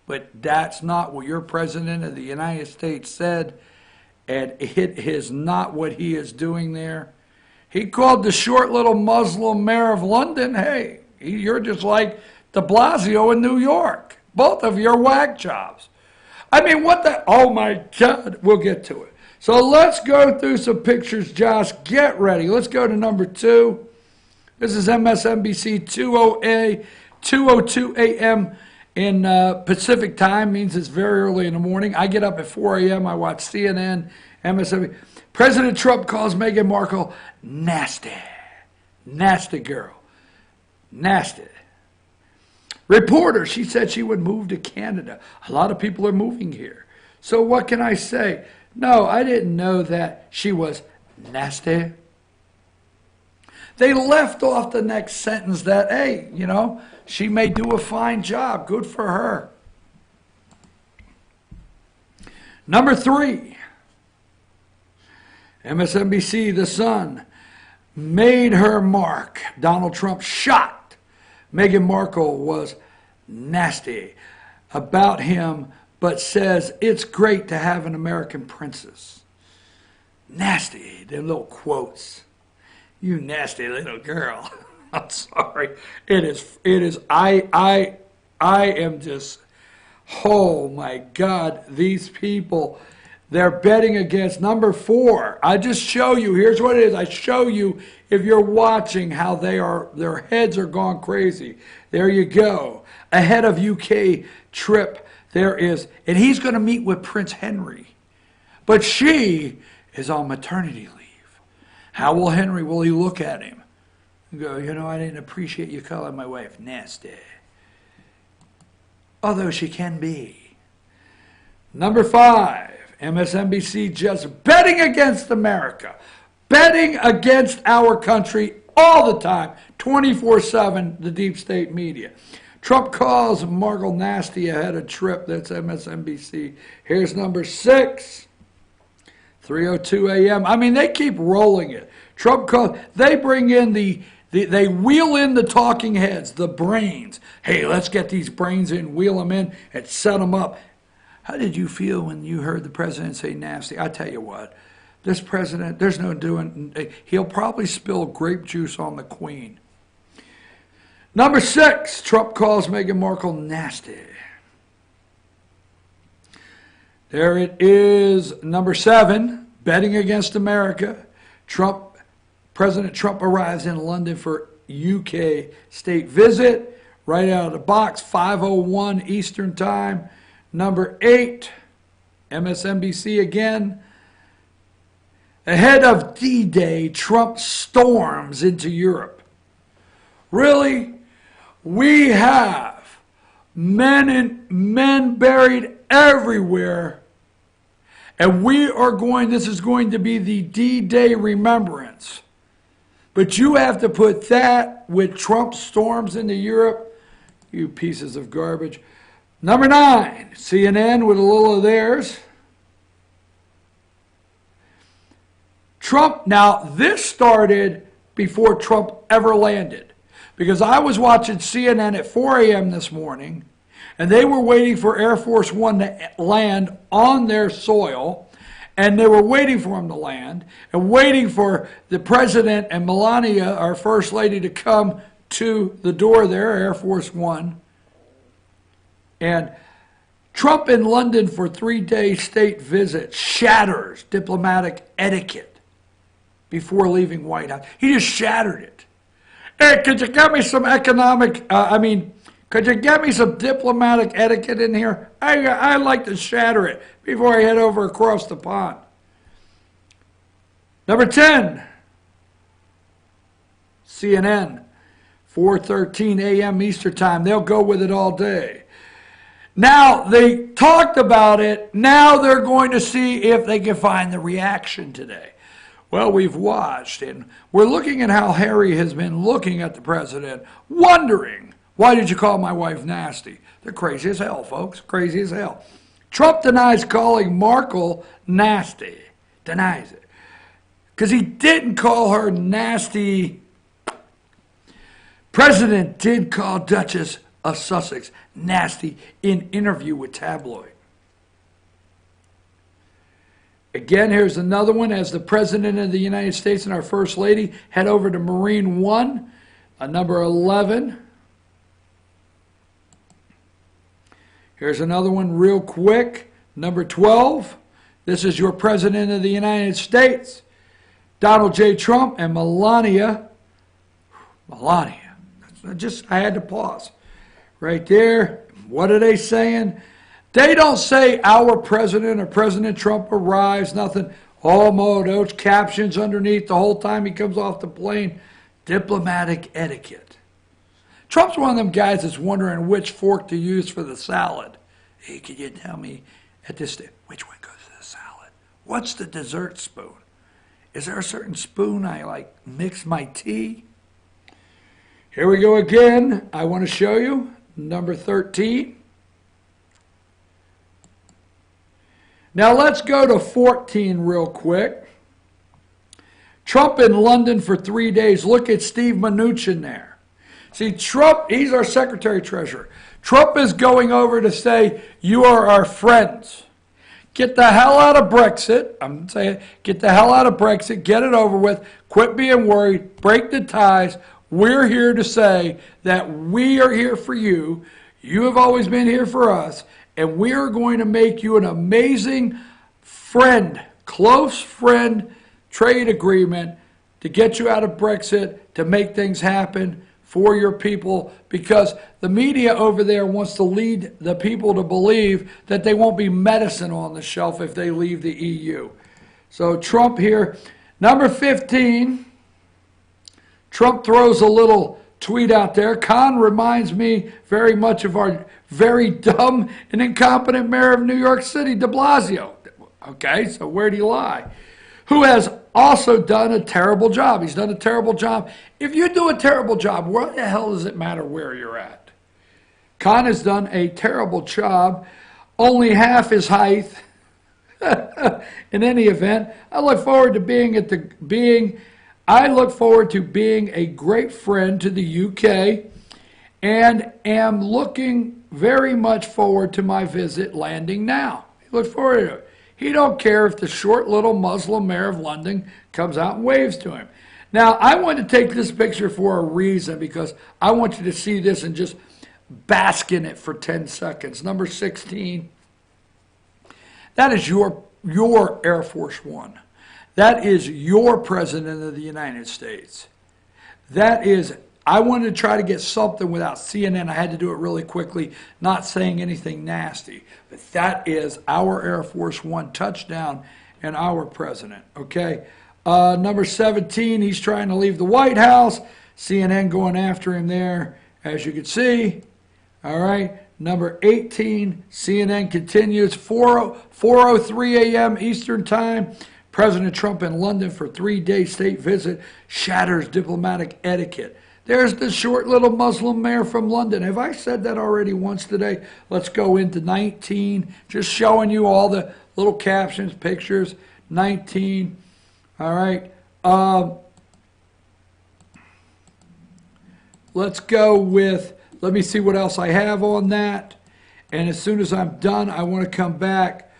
But that's not what your President of the United States said, and it is not what he is doing there. He called the short little Muslim mayor of London, hey, you're just like de Blasio in New York. Both of you are whack jobs. I mean, what the, oh my God, we'll get to it. So let's go through some pictures, Josh. Get ready. Let's go to number 2. This is MSNBC 2:02 a.m. in Pacific time, means it's very early in the morning. I get up at 4 a.m. I watch CNN, MSNBC. President Trump calls Meghan Markle nasty. Nasty girl. Nasty. Reporter, she said she would move to Canada. A lot of people are moving here. So what can I say? No, I didn't know that she was nasty. They left off the next sentence that, hey, you know, she may do a fine job. Good for her. Number 3. MSNBC, The Sun, made her mark. Donald Trump shocked Meghan Markle was nasty about him, but says it's great to have an American princess. Nasty, them little quotes. You nasty little girl. I'm sorry. It is, I am just, oh my God, these people, they're betting against number 4. I just show you, here's what it is. I show you, if you're watching, how their heads are gone crazy. There you go. Ahead of UK trip, there is, and he's going to meet with Prince Henry. But she is on maternity leave. How will Henry, will he look at him and go, you know, I didn't appreciate you calling my wife nasty. Although she can be. Number 5, MSNBC just betting against America. Betting against our country all the time, 24/7, the deep state media. Trump calls Markle nasty ahead of trip. That's MSNBC. Here's number 6. 3:02 a.m. I mean, they keep rolling it. Trump calls, they bring in they wheel in the talking heads, the brains. Hey, let's get these brains in, wheel them in, and set them up. How did you feel when you heard the president say nasty? I tell you what, this president, there's no doing, he'll probably spill grape juice on the queen. Number 6, Trump calls Meghan Markle nasty. There it is, number 7, betting against America. President Trump arrives in London for UK state visit. right out of the box, 5:01 Eastern Time. Number 8, MSNBC again. Ahead of D-Day, Trump storms into Europe. Really? We have men buried everywhere. And this is going to be the D-Day remembrance. But you have to put that with Trump storms into Europe, you pieces of garbage. Number 9, CNN with a little of theirs. Trump, now this started before Trump ever landed. Because I was watching CNN at 4 a.m. this morning, and they were waiting for Air Force One to land on their soil, and they were waiting for him to land, and waiting for the president and Melania, our first lady, to come to the door there, Air Force One. And Trump in London for 3-day state visit shatters diplomatic etiquette before leaving White House. He just shattered it. Hey, could you get me some could you get me some diplomatic etiquette in here? I'd like to shatter it before I head over across the pond. Number 10, CNN, 4:13 a.m. Eastern Time. They'll go with it all day. Now, they talked about it. Now they're going to see if they can find the reaction today. Well, we've watched, and we're looking at how Harry has been looking at the president, wondering, why did you call my wife nasty? They're crazy as hell, folks, crazy as hell. Trump denies calling Merkel nasty, denies it, because he didn't call her nasty. President did call Duchess of Sussex nasty in interview with Tabloid. Again, here's another one. As the President of the United States and our First Lady head over to Marine One, number 11. Here's another one real quick. Number 12. This is your President of the United States, Donald J. Trump, and Melania. Melania. I had to pause. Right there. What are they saying? They don't say our president or President Trump arrives, nothing. Oh, Mo, those captions underneath the whole time he comes off the plane. Diplomatic etiquette. Trump's one of them guys that's wondering which fork to use for the salad. Hey, can you tell me at this stage, which one goes to the salad? What's the dessert spoon? Is there a certain spoon I mix my tea? Here we go again. I want to show you number 13. Now let's go to 14 real quick. Trump in London for 3 days. Look at Steve Mnuchin there. See, Trump, he's our Secretary-Treasurer. Trump is going over to say, you are our friends. Get the hell out of Brexit. I'm saying, get the hell out of Brexit. Get it over with. Quit being worried. Break the ties. We're here to say that we are here for you. You have always been here for us. And we are going to make you an amazing friend, close friend trade agreement to get you out of Brexit, to make things happen for your people, because the media over there wants to lead the people to believe that they won't be medicine on the shelf if they leave the EU. So Trump here. Number 15, Trump throws a little tweet out there. Khan reminds me very much of our very dumb and incompetent mayor of New York City, de Blasio. Okay, so where'd he lie? Who has also done a terrible job. He's done a terrible job. If you do a terrible job, what the hell does it matter where you're at? Khan has done a terrible job, only half his height. In any event, I look forward to being a great friend to the UK, and am looking very much forward to my visit landing now. He looks forward to it. He don't care if the short little Muslim mayor of London comes out and waves to him. Now, I want to take this picture for a reason, because I want you to see this and just bask in it for 10 seconds. Number 16. That is your Air Force One. That is your President of the United States. That is I wanted to try to get something without CNN. I had to do it really quickly, not saying anything nasty. But that is our Air Force One touchdown and our president, okay? Number 17, he's trying to leave the White House. CNN going after him there, as you can see. All right. Number 18, CNN continues, 4:03 a.m. Eastern Time. President Trump in London for 3-day state visit shatters diplomatic etiquette. There's the short little Muslim mayor from London. Have I said that already once today? Let's go into 19, just showing you all the little captions, pictures. 19, all right. Let's go with, let me see what else I have on that. And as soon as I'm done, I want to come back.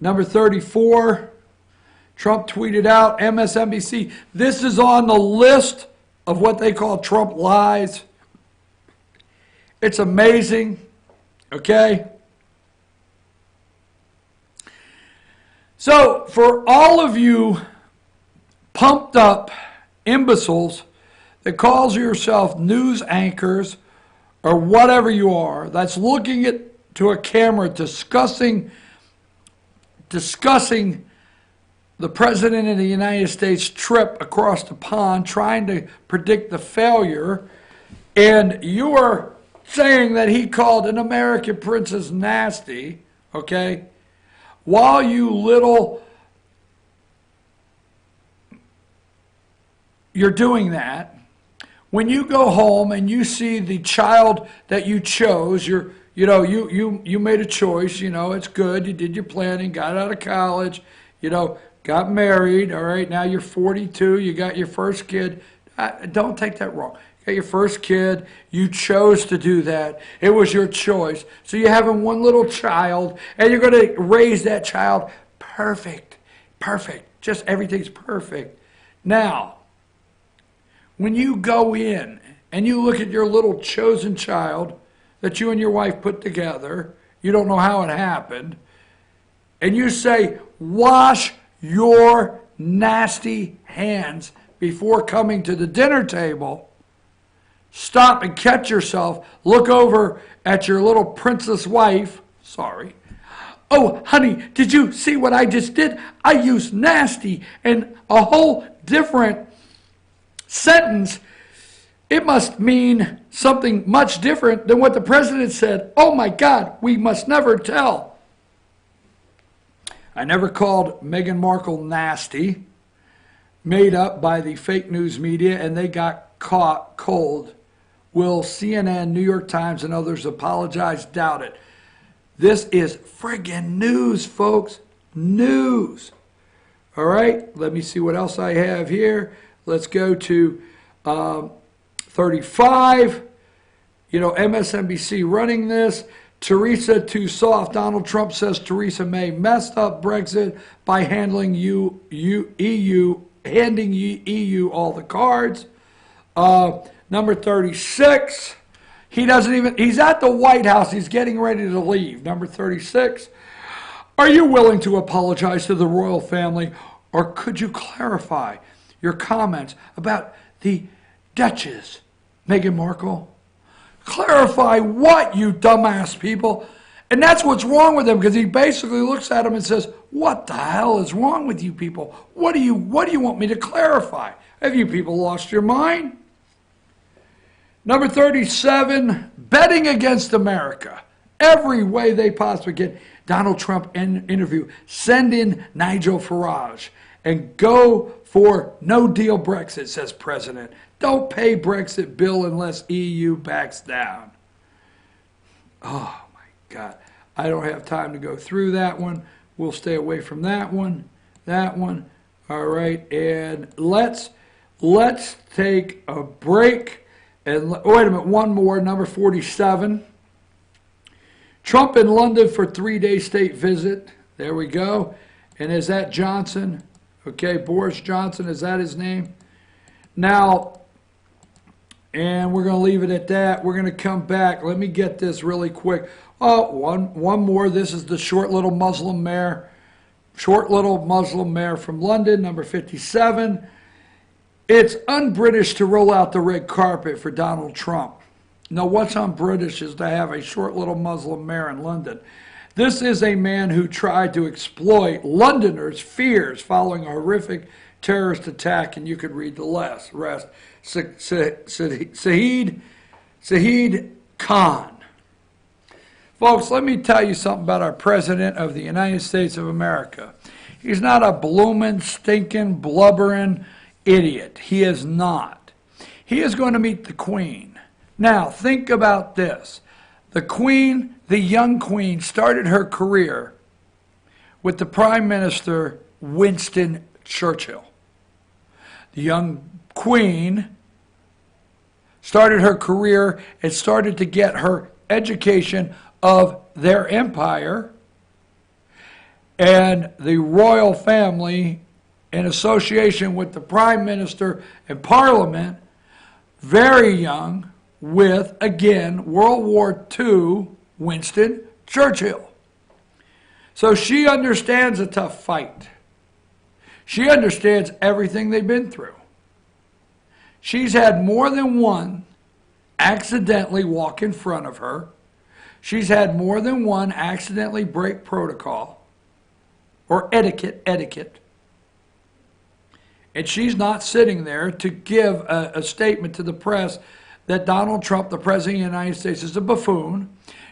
Number 34, Trump tweeted out, MSNBC. This is on the list of what they call Trump lies. It's amazing, okay? So, for all of you pumped up imbeciles that calls yourself news anchors or whatever you are, that's looking to a camera discussing the President of the United States trip across the pond, trying to predict the failure, and you are saying that he called an American princess nasty, okay? While you're doing that, when you go home and you see the child that you chose, you made a choice, it's good, you did your planning, got out of college, got married, all right, now you're 42, you got your first kid. Don't take that wrong. You got your first kid, you chose to do that. It was your choice. So you're having one little child, and you're going to raise that child perfect. Just everything's perfect. Now, when you go in and you look at your little chosen child that you and your wife put together, you don't know how it happened, and you say, wash your nasty hands before coming to the dinner table, stop and catch yourself, look over at your little princess wife, sorry. Oh, honey, did you see what I just did? I used nasty, and a whole different sentence. It must mean something much different than what the president said. Oh my God, we must never tell. I never called Meghan Markle nasty, made up by the fake news media, and they got caught cold. Will CNN, New York Times, and others apologize? Doubt it. This is friggin' news, folks. News. All right, let me see what else I have here. Let's go to 35. MSNBC running this. Theresa too soft. Donald Trump says Theresa May messed up Brexit by handing EU all the cards. Number 36. He's at the White House. He's getting ready to leave. Number 36. Are you willing to apologize to the royal family, or could you clarify your comments about the Duchess, Meghan Markle? Clarify what, you dumbass people? And that's what's wrong with him, because he basically looks at him and says, what the hell is wrong with you people? What do you want me to clarify? Have you people lost your mind? Number 37, betting against America. Every way they possibly can. Donald Trump interview. Send in Nigel Farage and go for no deal Brexit, says President. Don't pay Brexit bill unless EU backs down. Oh my God. I don't have time to go through that one. We'll stay away from that one. That one. All right. And let's take a break. And wait a minute, one more, number 47. Trump in London for 3-day state visit. There we go. And is that Johnson? Okay, Boris Johnson, is that his name? Now, and we're going to leave it at that. We're going to come back. Let me get this really quick. Oh, one more. This is the short little Muslim mayor short little Muslim mare from London, number 57. It's un-British to roll out the red carpet for Donald Trump. No, what's un-British is to have a short little Muslim mare in London. This is a man who tried to exploit Londoners' fears following a horrific terrorist attack, and you could read the rest. Shahid Khan. Folks, let me tell you something about our President of the United States of America. He's not a bloomin', stinking, blubbering idiot. He is not. He is going to meet the Queen. Now, think about this. The Queen, the young Queen, started her career with the Prime Minister Winston Churchill. The young Queen started her career and started to get her education of their empire, and the royal family, in association with the Prime Minister and Parliament, very young, with, again, World War II Winston Churchill. So she understands a tough fight. She understands everything they've been through. She's had more than one accidentally walk in front of her. She's had more than one accidentally break protocol or etiquette. And she's not sitting there to give a statement to the press that Donald Trump, the President of the United States, is a buffoon.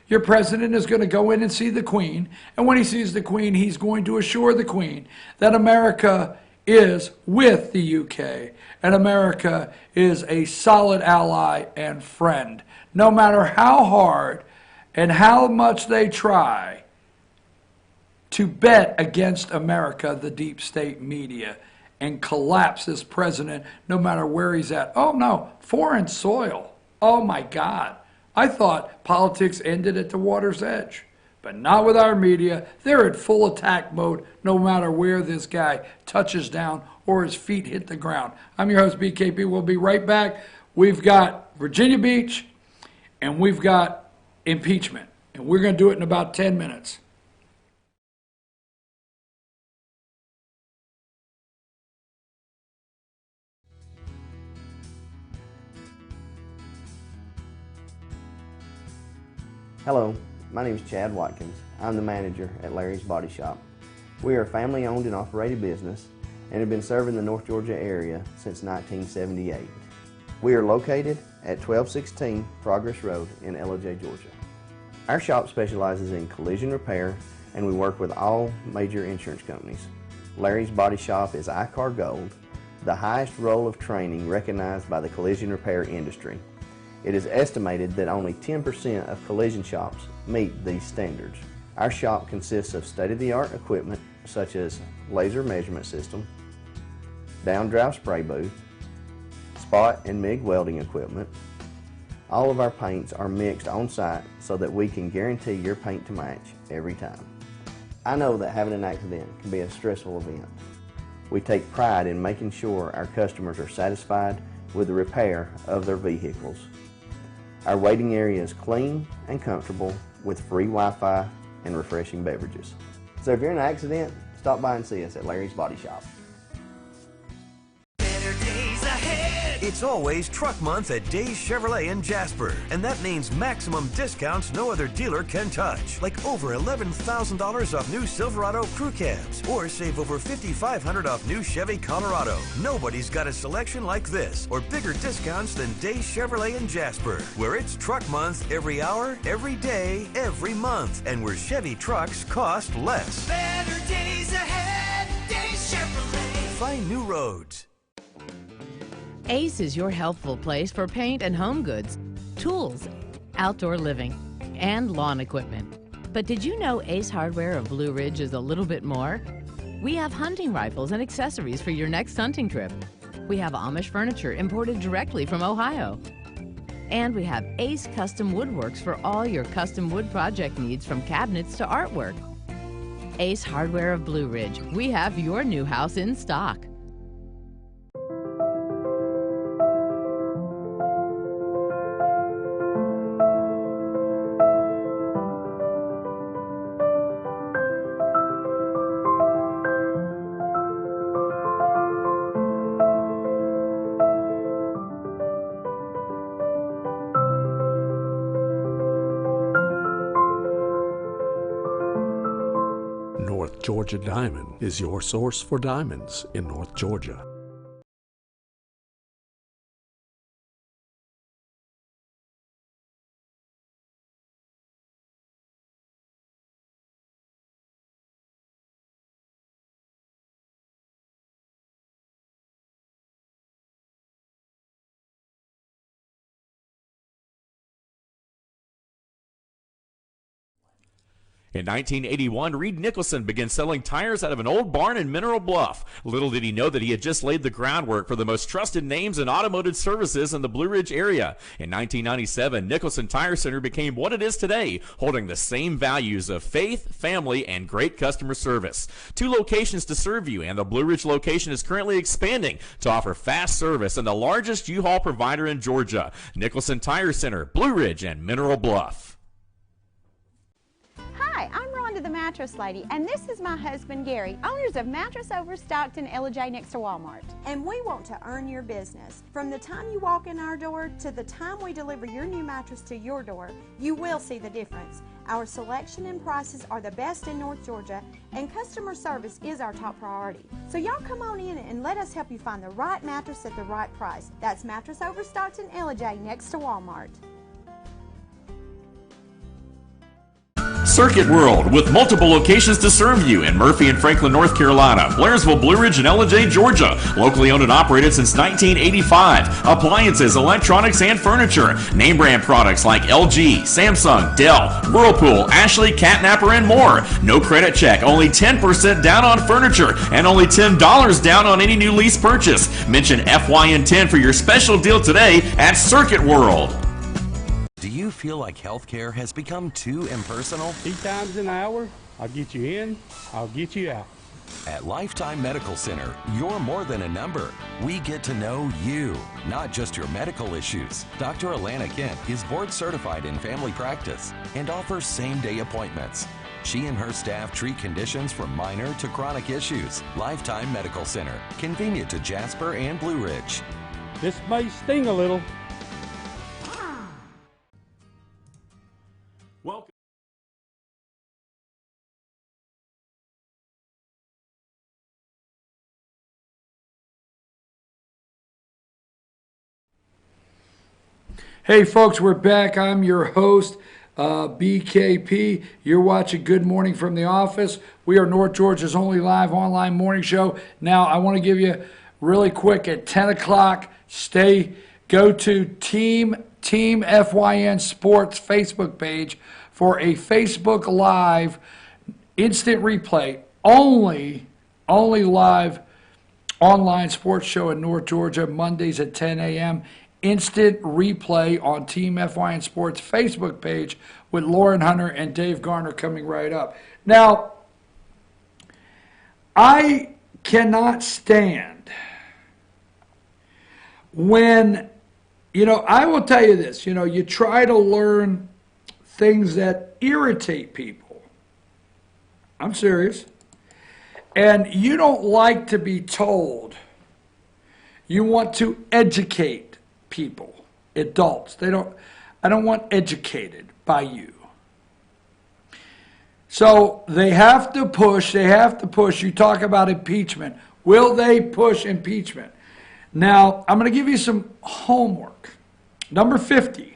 Your president is going to go in and see the Queen, and when he sees the Queen, he's going to assure the Queen that America is with the UK, and America is a solid ally and friend. No matter how hard and how much they try to bet against America, the deep state media, and collapse this president no matter where he's at. Oh no, foreign soil. Oh my God. I thought politics ended at the water's edge, but not with our media. They're in full attack mode no matter where this guy touches down or his feet hit the ground. I'm your host, BKP. We'll be right back. We've got Virginia Beach and we've got impeachment, and we're going to do it in about 10 minutes. Hello, my name is Chad Watkins. I'm the manager at Larry's Body Shop. We are a family-owned and operated business and have been serving the North Georgia area since 1978. We are located at 1216 Progress Road in LOJ, Georgia. Our shop specializes in collision repair, and we work with all major insurance companies. Larry's Body Shop is ICAR Gold, the highest role of training recognized by the collision repair industry. It is estimated that only 10% of collision shops meet these standards. Our shop consists of state-of-the-art equipment such as laser measurement system, down-drive spray booth, spot and MIG welding equipment. All of our paints are mixed on site so that we can guarantee your paint to match every time. I know that having an accident can be a stressful event. We take pride in making sure our customers are satisfied with the repair of their vehicles. Our waiting area is clean and comfortable with free Wi-Fi and refreshing beverages. So if you're in an accident, stop by and see us at Larry's Body Shop. It's always Truck Month at Days Chevrolet in Jasper, and that means maximum discounts no other dealer can touch, like over $11,000 off new Silverado crew cabs, or save over $5,500 off new Chevy Colorado. Nobody's got a selection like this, or bigger discounts than Days Chevrolet in Jasper, where it's Truck Month every hour, every day, every month, and where Chevy trucks cost less. Better days ahead, Days Chevrolet. Find new roads. Ace is your healthful place for paint and home goods, tools, outdoor living, and lawn equipment. But did you know Ace Hardware of Blue Ridge is a little bit more? We have hunting rifles and accessories for your next hunting trip. We have Amish furniture imported directly from Ohio. And we have Ace Custom Woodworks for all your custom wood project needs, from cabinets to artwork. Ace Hardware of Blue Ridge. We have your new house in stock. Georgia Diamond is your source for diamonds in North Georgia. In 1981, Reed Nicholson began selling tires out of an old barn in Mineral Bluff. Little did he know that he had just laid the groundwork for the most trusted names in automotive services in the Blue Ridge area. In 1997, Nicholson Tire Center became what it is today, holding the same values of faith, family, and great customer service. 2 locations to serve you, and the Blue Ridge location is currently expanding to offer fast service and the largest U-Haul provider in Georgia. Nicholson Tire Center, Blue Ridge, and Mineral Bluff. Hi, I'm Rhonda the Mattress Lady, and this is my husband Gary, owners of Mattress Overstocked in Ella next to Walmart. And we want to earn your business. From the time you walk in our door to the time we deliver your new mattress to your door, you will see the difference. Our selection and prices are the best in North Georgia, and customer service is our top priority. So y'all come on in and let us help you find the right mattress at the right price. That's Mattress Overstocked in Ella next to Walmart. Circuit World, with multiple locations to serve you in Murphy and Franklin, North Carolina, Blairsville, Blue Ridge, and LJ, Georgia. Locally owned and operated since 1985. Appliances, electronics, and furniture. Name brand products like LG, Samsung, Dell, Whirlpool, Ashley, Catnapper, and more. No credit check, only 10% down on furniture, and only $10 down on any new lease purchase. Mention FYN10 for your special deal today at Circuit World. Do you feel like healthcare has become too impersonal? 3 times an hour, I'll get you in, I'll get you out. At Lifetime Medical Center, you're more than a number. We get to know you, not just your medical issues. Dr. Alana Kent is board certified in family practice and offers same-day appointments. She and her staff treat conditions from minor to chronic issues. Lifetime Medical Center, convenient to Jasper and Blue Ridge. This may sting a little. Welcome. Hey folks, we're back. I'm your host, BKP. You're watching Good Morning from the Office. We are North Georgia's only live online morning show. Now, I want to give you really quick at 10 o'clock, go to Team FYN Sports Facebook page for a Facebook Live instant replay, only live online sports show in North Georgia, Mondays at 10 a.m. Instant replay on Team FYN Sports Facebook page with Lauren Hunter and Dave Garner coming right up. Now, I cannot stand when, I will tell you this, you try to learn things that irritate people. I'm serious. And you don't like to be told. You want to educate people, adults. I don't want educated by you. So they have to push. You talk about impeachment. Will they push impeachment? Now, I'm going to give you some homework. Number 50.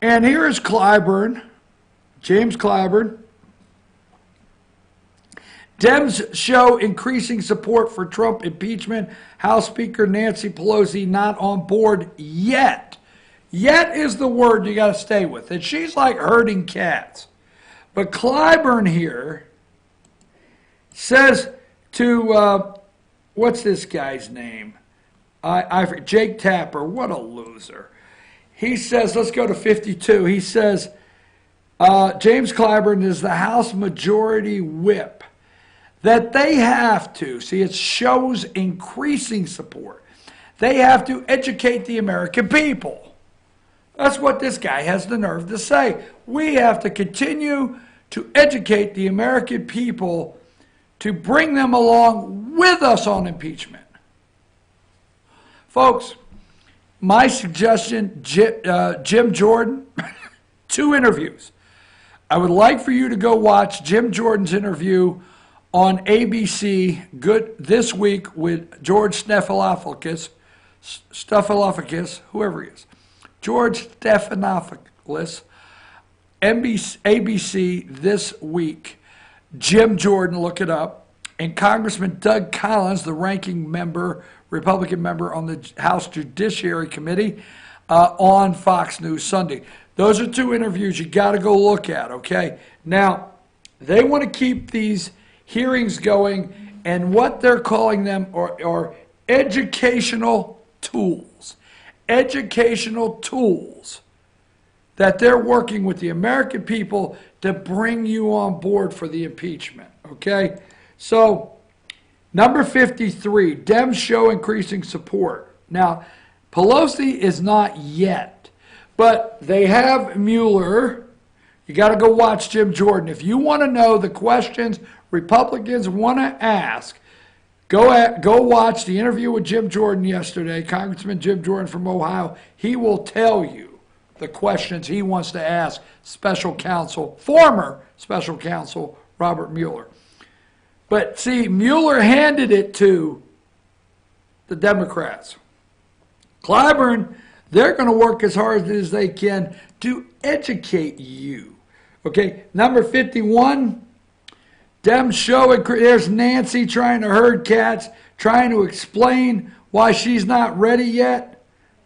And here is Clyburn, James Clyburn. Dems show increasing support for Trump impeachment. House Speaker Nancy Pelosi not on board yet. Yet is the word you got to stay with. And she's like herding cats. But Clyburn here says to, what's this guy's name? Jake Tapper. What a loser. He says, let's go to 52. He says, James Clyburn is the House Majority Whip. That they have to, see, it shows increasing support. They have to educate the American people. That's what this guy has the nerve to say. We have to continue to educate the American people to bring them along with us on impeachment. Folks, my suggestion, Jim Jordan, 2 interviews. I would like for you to go watch Jim Jordan's interview on ABC this week with George Stephanopoulos, whoever he is. George Stephanopoulos, ABC this week. Jim Jordan, look it up. And Congressman Doug Collins, the ranking member, Republican member on the House Judiciary Committee, on Fox News Sunday. Those are two interviews you got to go look at, okay? Now, they want to keep these hearings going, and what they're calling them are educational tools. Educational tools that they're working with the American people to bring you on board for the impeachment, okay? So, number 53, Dems show increasing support. Now, Pelosi is not yet, but they have Mueller. You got to go watch Jim Jordan. If you want to know the questions Republicans want to ask, go watch the interview with Jim Jordan yesterday, Congressman Jim Jordan from Ohio. He will tell you the questions he wants to ask former special counsel Robert Mueller. But see, Mueller handed it to the Democrats. Clyburn, they're going to work as hard as they can to educate you. Okay, number 51, Dems show it. There's Nancy trying to herd cats, trying to explain why she's not ready yet.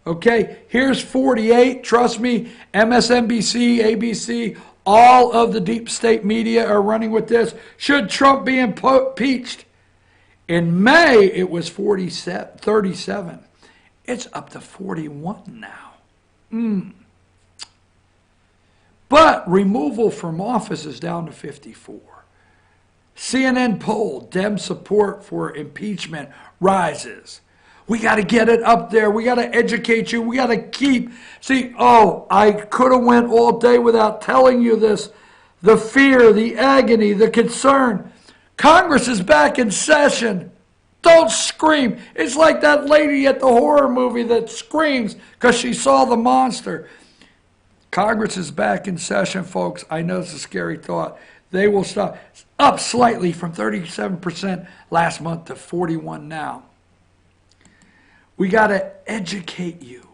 Okay, here's 48. Trust me, MSNBC, ABC, all of the deep state media are running with this. Should Trump be impeached? In May, it was 37. It's up to 41 now. But removal from office is down to 54. CNN poll, Dem support for impeachment rises. We got to get it up there. We got to educate you. We got to keep. See, I could have went all day without telling you this. The fear, the agony, the concern. Congress is back in session. Don't scream. It's like that lady at the horror movie that screams because she saw the monster. Congress is back in session, folks. I know it's a scary thought. They will stop. Up slightly from 37% last month to 41 now. We got to educate you.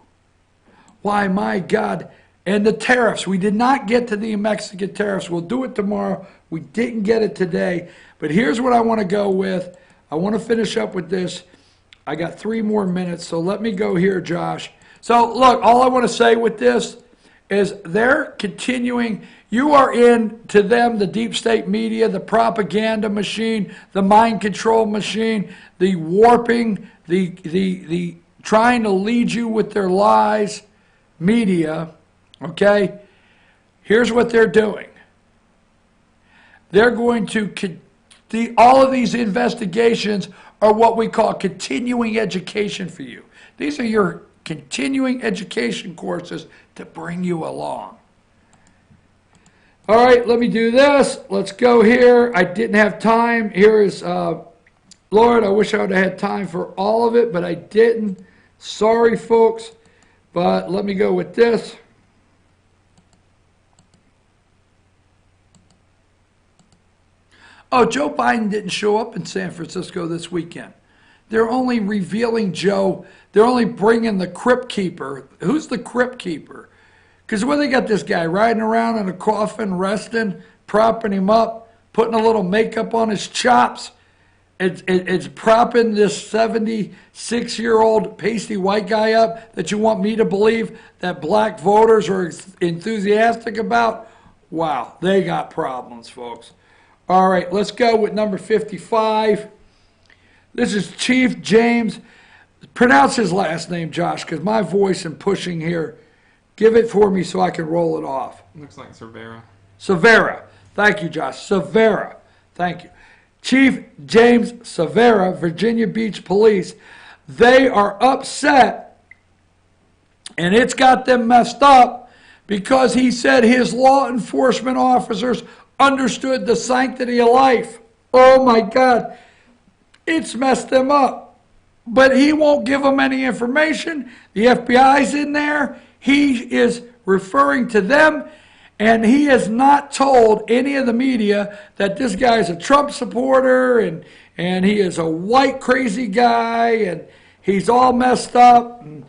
Why, my God. And the tariffs. We did not get to the Mexican tariffs. We'll do it tomorrow. We didn't get it today. But here's what I want to go with. I want to finish up with this. I got 3 more minutes, so let me go here, Josh. So, look, all I want to say with this is they're continuing. You are in, to them, the deep state media, the propaganda machine, the mind control machine, the warping, the trying to lead you with their lies media, okay? Here's what they're doing. They're going to all of these investigations are what we call continuing education for you. These are your continuing education courses to bring you along. All right, let me do this. Let's go here. I didn't have time. Here is, Lord, I wish I would have had time for all of it, but I didn't. Sorry, folks. But let me go with this. Oh, Joe Biden didn't show up in San Francisco this weekend. They're only revealing Joe. They're only bringing the Crypt Keeper. Who's the Crypt Keeper? Because where they got this guy riding around in a coffin, resting, propping him up, putting a little makeup on his chops. It's propping this 76-year-old pasty white guy up that you want me to believe that black voters are enthusiastic about. Wow, they got problems, folks. All right, let's go with number 55. This is Chief James. Pronounce his last name, Josh, because my voice and pushing here. Give it for me so I can roll it off. Looks like Cervera. Cervera. Thank you, Josh. Cervera. Thank you. Chief James Cervera, Virginia Beach Police. They are upset, and it's got them messed up because he said his law enforcement officers understood the sanctity of life. Oh, my God. It's messed them up. But he won't give them any information. The FBI's in there. He is referring to them, And he has not told any of the media that this guy is a Trump supporter and he is a white crazy guy and he's all messed up and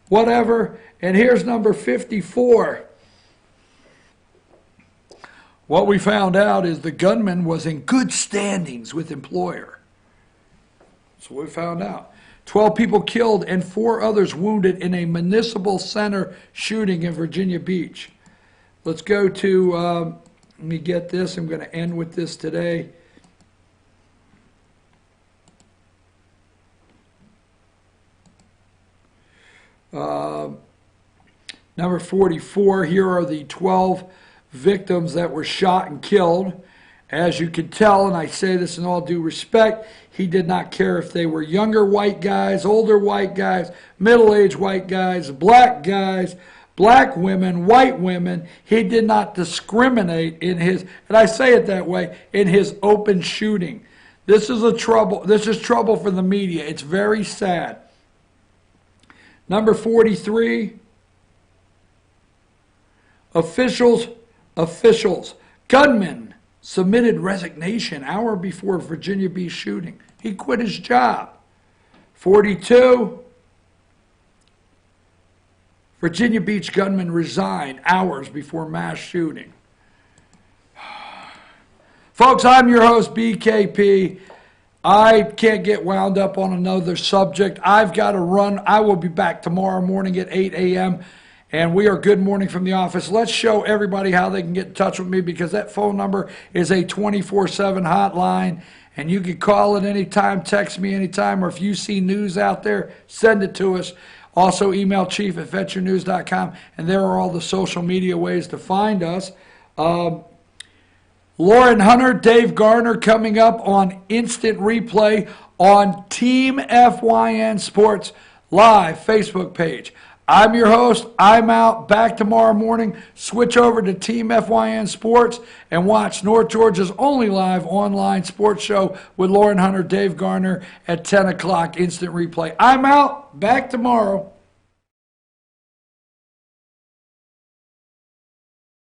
whatever. And here's number 54. What we found out is the gunman was in good standings with employer. So we found out. 12 people killed and 4 others wounded in a municipal center shooting in Virginia Beach. Let's go to, let me get this. I'm going to end with this today. Number 44, here are the 12 victims that were shot and killed. As you can tell, and I say this in all due respect, he did not care if they were younger white guys, older white guys, middle-aged white guys, black women, white women. He did not discriminate in his, and I say it that way, in his open shooting. This is trouble for the media. It's very sad. Number 43, officials, gunman submitted resignation hour before Virginia Beach shooting. He quit his job. 42, Virginia Beach gunman resigned hours before mass shooting. Folks, I'm your host, BKP. I can't get wound up on another subject. I've got to run. I will be back tomorrow morning at 8 a.m. And we are Good Morning from the office. Let's show everybody how they can get in touch with me because that phone number is a 24/7 hotline. And you can call it anytime, text me anytime, or if you see news out there, send it to us. Also, email chief@venturenews.com. And there are all the social media ways to find us. Lauren Hunter, Dave Garner coming up on Instant Replay on Team FYN Sports Live Facebook page. I'm your host. I'm out. Back tomorrow morning. Switch over to Team FYN Sports and watch North Georgia's only live online sports show with Lauren Hunter, Dave Garner at 10 o'clock Instant Replay. I'm out. Back tomorrow.